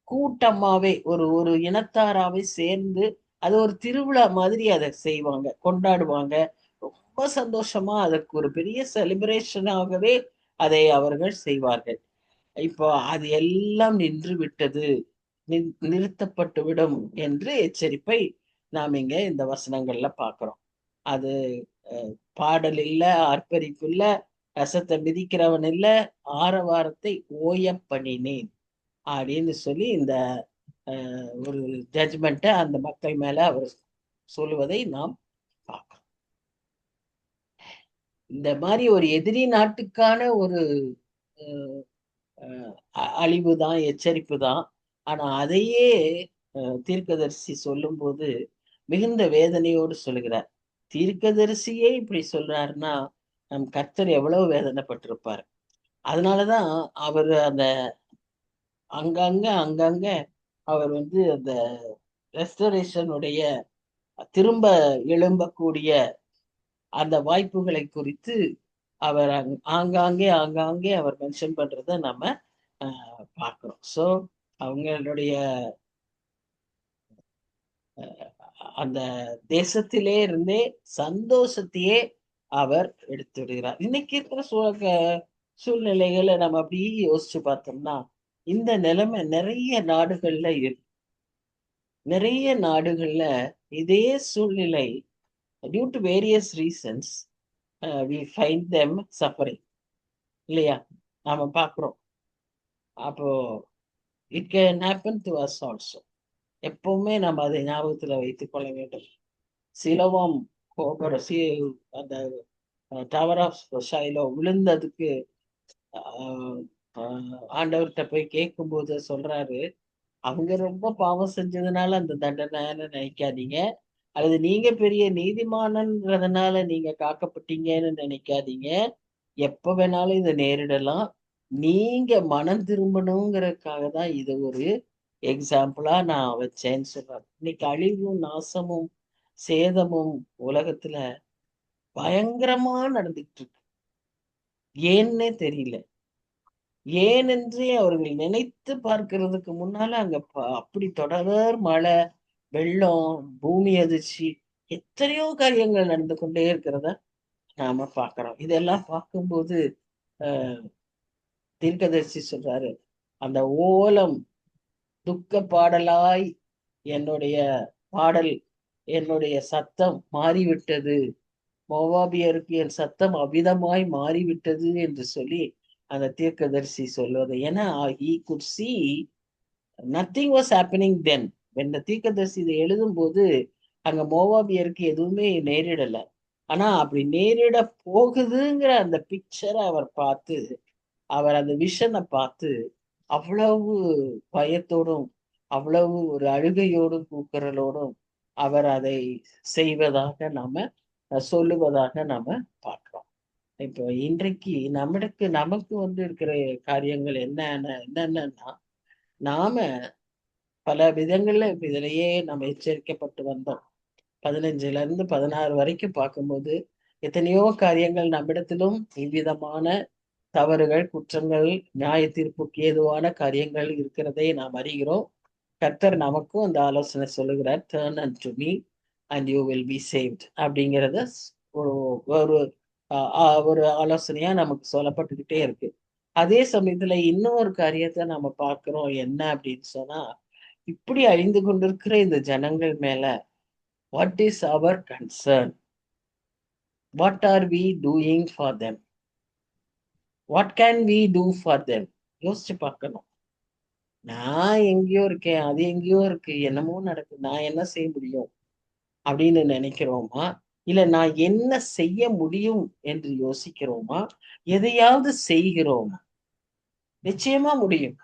கூட்டமாவே, ஒரு ஒரு இனத்தாராவே சேர்ந்து அது ஒரு திருவிழா மாதிரி அதை செய்வாங்க, கொண்டாடுவாங்க. ரொம்ப சந்தோஷமா அதற்கு ஒரு பெரிய செலிப்ரேஷனாகவே அதை அவர்கள் செய்வார்கள். இப்போ அது எல்லாம் நின்று விட்டது, நிறுத்தப்பட்டு விடும் என்று எச்சரிப்பை நாம் இங்க இந்த வசனங்கள்ல பார்க்கிறோம். அது பாடல் இல்ல, ஆர்ப்பரிப்பு இல்ல, ரசத்தை மிதிக்கிறவன் இல்ல, ஆரவாரத்தை ஓய பண்ணினேன் அப்படின்னு சொல்லி இந்த ஒரு ஜட்ஜ்மெண்ட்டை அந்த மக்கள் மேல அவர் சொல்லுவதை நாம் பார்க்கிறோம். இந்த மாதிரி ஒரு எதிரி நாட்டுக்கான ஒரு அழிவு தான், எச்சரிப்பு தான். ஆனா அதையே தீர்க்கதரிசி சொல்லும்போது மிகுந்த வேதனையோடு சொல்லுகிறார். தீர்க்கதரிசியே இப்படி சொல்றாருன்னா நம் கர்த்தர் எவ்வளவு வேதனைப்பட்டிருப்பார். அதனாலதான் அவர் அங்கங்க அங்கங்க அவர் அந்த ரெஸ்டரேஷனுடைய திரும்ப எழும்பக்கூடிய அந்த வாய்ப்புகளை குறித்து அவர் ஆங்காங்கே ஆங்காங்கே அவர் மென்ஷன் பண்றத நம்ம பார்க்கிறோம். ஸோ அவங்களுடைய அந்த தேசத்திலே இருந்தே சந்தோஷத்தையே அவர் எடுத்து விடுகிறார். இன்னைக்கு இருக்கிற சூழ்நிலைகளை நம்ம அப்படியே யோசிச்சு பார்த்தோம்னா இந்த நிலைமை நிறைய நாடுகள்ல இருக்கு. நிறைய நாடுகள்ல இதே சூழ்நிலை, due to various reasons we find them suffering, இல்லையா? நாம பார்க்கிறோம். அப்போ it can happen to us also. எப்பவுமே நம்ம அதை ஞாபகத்துல வைத்துக் கொள்ள வேண்டும். சிலவம் அந்த டவர் ஆஃப் ஷைலோ விழுந்ததுக்கு ஆண்டவர்கிட்ட போய் கேட்கும்போது சொல்றாரு, அவங்க ரொம்ப பாவம் செஞ்சதுனால அந்த தண்டனைன்னு நினைக்காதீங்க, அல்லது நீங்க பெரிய நீதிமானன்றதுனால நீங்க காக்கப்பட்டீங்கன்னு நினைக்காதீங்க. எப்ப வேணாலும் இதை நேரிடலாம். நீங்க மனம் திரும்பணுங்கிறதுக்காக தான் இது ஒரு எக்ஸாம்பிளா நான் வச்சேன்னு சொல்றாரு. இன்னைக்கு அழிவும் நாசமும் சேதமும் உலகத்துல பயங்கரமா நடந்துகிட்டு இருக்கு. ஏன்னே தெரியல. ஏனென்றே அவர்கள் நினைத்து பார்க்கிறதுக்கு முன்னால அங்க அப்படி தொடர் மழை, வெள்ளம், பூமி அதிர்ச்சி, எத்தனையோ காரியங்கள் நடந்து கொண்டே இருக்கிறத நாம பார்க்கிறோம். இதெல்லாம் பார்க்கும்போது தீர்க்கதரிசி சொல்றாரு, அந்த ஓலம் துக்க பாடலாய் என்னுடைய பாடல், என்னுடைய சத்தம் மாறிவிட்டது. மோவாபியருக்கு என் சத்தம் அவ்விதமாய் மாறிவிட்டது என்று சொல்லி அந்த தீர்க்கதரிசி சொல்வது. ஏன்னா he could see nothing was happening then. இந்த தீர்க்கதரிசி இதை எழுதும் போது அங்க மோவாபியருக்கு எதுவுமே நேரிடல. ஆனா அப்படி நேரிட போகுதுங்கிற அந்த பிக்சரை அவர் பார்த்து, அவர் அந்த விஷனை பார்த்து அவ்வளவு பயத்தோடும் அவ்வளவு ஒரு அழுகையோடும் கூக்குரலோடும் அவர் அதை செய்வதாக நாம சொல்லுவதாக நாம பார்க்கிறோம். இப்போ இன்றைக்கு நமக்கு இருக்கிற காரியங்கள் என்னன்னா நாம பல விதங்கள்ல இப்ப இதுலயே நம்ம எச்சரிக்கப்பட்டு வந்தோம். 15ல இருந்து 16 வரைக்கும் பார்க்கும்போது எத்தனையோ காரியங்கள் நம்மிடத்திலும் இவ்விதமான தவறுகள், குற்றங்கள், நியாய தீர்ப்புக்கு ஏதுவான காரியங்கள் இருக்கிறதை நாம் அறிகிறோம். கர்த்தர் நமக்கும் அந்த ஆலோசனை சொல்லுகிறார், turn and to me and you will be saved அப்படிங்கிறத ஒரு ஒரு ஒரு ஆலோசனையா நமக்கு சொல்லப்பட்டுக்கிட்டே இருக்கு. அதே சமயத்துல இன்னொரு காரியத்தை நம்ம பார்க்கிறோம். என்ன அப்படின்னு சொன்னா, இப்படி அழிந்து கொண்டிருக்கிற இந்த ஜனங்கள் மேல what is our concern? What are we doing for them? What can we do for them? யோசிச்சு பார்க்கணும். நான் எங்கேயோ இருக்கேன், அது எங்கேயோ இருக்கு, என்னமோ நடக்குது, நான் என்ன செய்ய முடியும் அப்படின்னு நினைக்கிறோமா? இல்ல நான் என்ன செய்ய முடியும் என்று யோசிக்கிறோமா? எதையாவது செய்கிறோமா? நிச்சயமா முடியும்.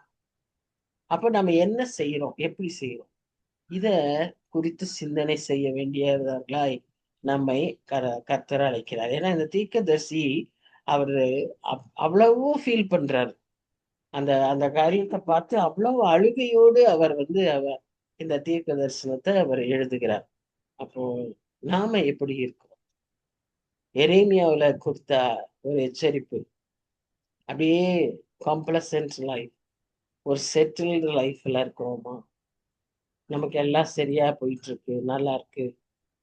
அப்ப நம்ம என்ன செய்யறோம், எப்படி செய்யறோம், இத குறித்து சிந்தனை செய்ய வேண்டியவர்களாய் நம்மை கர்த்தர் அழைக்கிறார். ஏன்னா இந்த தீர்க்கதரிசி அவரு அவ்வளவோ ஃபீல் பண்றாரு. அந்த அந்த காரியத்தை பார்த்து அவ்வளவு அழுகையோடு அவர் இந்த தீர்க்க தரிசனத்தை அவர் எழுதுகிறார். அப்போ நாம எப்படி இருக்கோம்? எரேமியாவுல கொடுத்த ஒரு எச்சரிப்பு அப்படியே காம்ப்ளசன்ட் லைஃப், ஒரு செட்டில்டு லைஃப்ல இருக்கிறோமா? நமக்கு எல்லாம் சரியா போயிட்டு இருக்கு, நல்லா இருக்கு,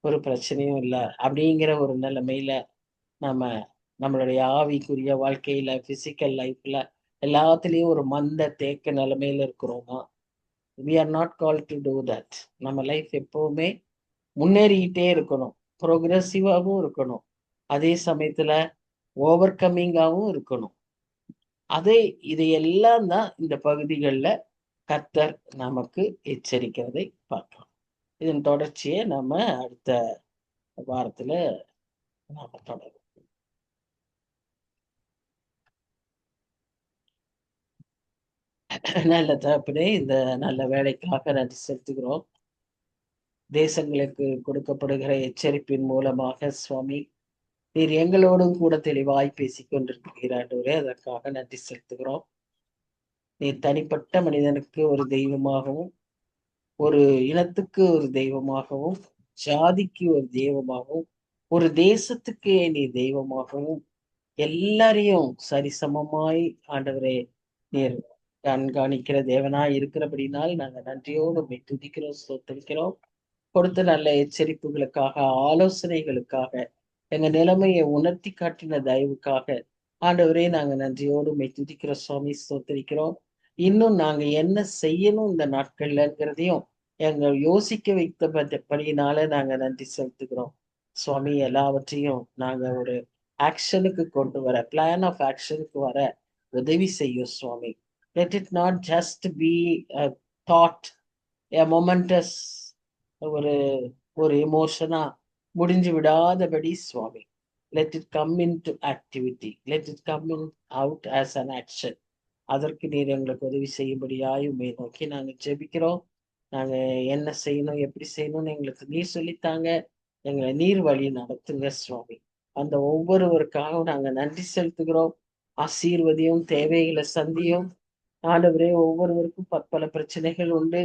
ஒரு பிரச்சனையும் இல்லை அப்படிங்கிற ஒரு நிலைமையில நம்ம நம்மளுடைய ஆவிக்குரிய வாழ்க்கையில, பிசிக்கல் லைஃப்ல எல்லாத்துலயும் ஒரு மந்த தேக்க நிலைமையில இருக்கிறோமா? we are not called to do that. நம்ம லைஃப் எப்பவுமே முன்னேறிக்கிட்டே இருக்கணும், ப்ரோக்ரெசிவாகவும் இருக்கணும், அதே சமயத்துல ஓவர் கம்மிங்காகவும் இருக்கணும். இதையெல்லாம் தான் இந்த பகுதிகளில் கர்த்தர் நமக்கு எச்சரிக்கிறதை பார்க்கலாம். இதன் தொடர்ச்சியை நம்ம அடுத்த வாரத்துல நாம தொடரும். நல்ல தகப்பனே, இந்த நல்ல வேலைக்காக நன்றி செலுத்துகிறோம். தேசங்களுக்கு கொடுக்கப்படுகிற எச்சரிப்பின் மூலமாக சுவாமி நீர் எங்களோடும் கூட தெளிவாய் பேசிக் கொண்டிருக்கிறாண்டவரே, அதற்காக நன்றி செலுத்துகிறோம். நீர் தனிப்பட்ட மனிதனுக்கு ஒரு தெய்வமாகவும், ஒரு இனத்துக்கு ஒரு தெய்வமாகவும், ஜாதிக்கு ஒரு தெய்வமாகவும், ஒரு தேசத்துக்கே நீ தெய்வமாகவும், எல்லாரையும் சரிசமமாய் ஆண்டவரே நீர் கண்காணிக்கிற தேவனாய் இருக்கிறபடினால் நாங்கள் நன்றியோடு உம்மை துதிக்கிறோம், ஸ்தோத்திரிக்கிறோம். கொடுத்த நல்ல எச்சரிப்புகளுக்காக, ஆலோசனைகளுக்காக, எங்க நிலைமையை உணர்த்தி காட்டின தயவுக்காக ஆண்டவரே நாங்க நன்றியோடு உம்மை துதிக்கிற சுவாமி, ஸ்தோத்திரிக்கிறோம். இன்னும் நாங்க என்ன செய்யணும் இந்த நாட்கள்லங்கிறதையும் எங்க யோசிக்க வைத்தபடினால நாங்க நன்றி செலுத்துகிறோம் சுவாமி. எல்லாவற்றையும் நாங்க ஒரு ஆக்ஷனுக்கு கொண்டு வர, பிளான் ஆஃப் ஆக்ஷனுக்கு வர உதவி செய்யும் சுவாமி. Let it not just be thought, momentous, ஒரு ஒரு எமோஷனா முடிஞ்சு விடாதபடி சுவாமி. Let it come in to activity, let it come in out as an action. அதற்கு நீர் எங்களுக்கு உதவி செய்யும்படியாய் உண்மை நோக்கி நாங்கள் ஜெபிக்கிறோம். நாங்க என்ன செய்யணும், எப்படி செய்யணும்னு எங்களுக்கு நீர் சொல்லித்தாங்க, எங்களை நீர் வழி நடத்துங்க சுவாமி. அந்த ஒவ்வொருவருக்காகவும் நாங்க நன்றி செலுத்துகிறோம். ஆசீர்வதியும், தேவைகளை சந்தியும் ஆண்டவரே. ஒவ்வொருவருக்கும் பற்பல பிரச்சனைகள் உண்டு,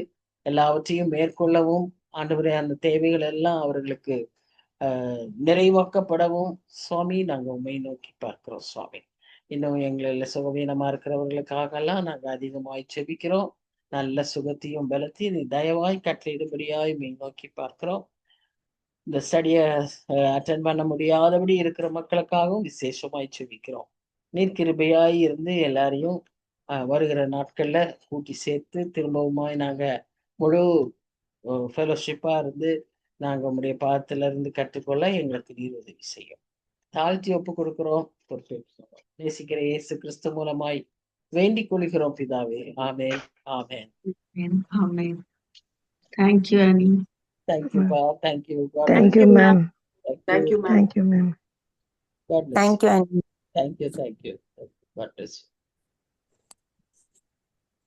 எல்லாவற்றையும் மேற்கொள்ளவும் ஆண்டவரே அந்த தேவைகள் எல்லாம் அவர்களுக்கு நிறைவாக்கப்படவும் சுவாமி நாங்க உண்மை நோக்கி பார்க்கிறோம் சுவாமி. இன்னும் எங்களில் சுகவீனமா இருக்கிறவர்களுக்காகலாம் நாங்க அதிகமாய் செபிக்கிறோம். நல்ல சுகத்தையும் பலத்தையும் நீ தயவாய் கட்டளையிடும்படியாய் நோக்கி பார்க்கிறோம். இந்த ஸ்டடிய அட்டென்ட் பண்ண முடியாதபடி இருக்கிற மக்களுக்காகவும் விசேஷமாய் செபிக்கிறோம். நீர் கிருபையாய் இருந்து எல்லாரையும் வருகிற நாட்கள்ல கூட்டி சேர்த்து திரும்பவுமாய் நாங்க முழு ஃபெலோஷிப்பா இருந்து நாங்க உங்களுடைய பாதத்துல இருந்து கற்றுக்கொள்ள எங்களுக்கு நீர் உதவி செய்யும். தாழ்த்தி ஒப்பு கொடுக்கிறோம், பொறுப்பேற்கிறோம். நேசிக்கிற இயேசு கிறிஸ்து மூலமாய் வேண்டிக் கொள்கிறோம் பிதாவே. ஆமென், ஆமென். Amen. Thank you, Annie. Thank you, Pa. Thank you. God Thank bless you, ma'am. Thank you, ma'am. Thank you, ma'am. God bless Thank you, Andy. Thank you. God bless you.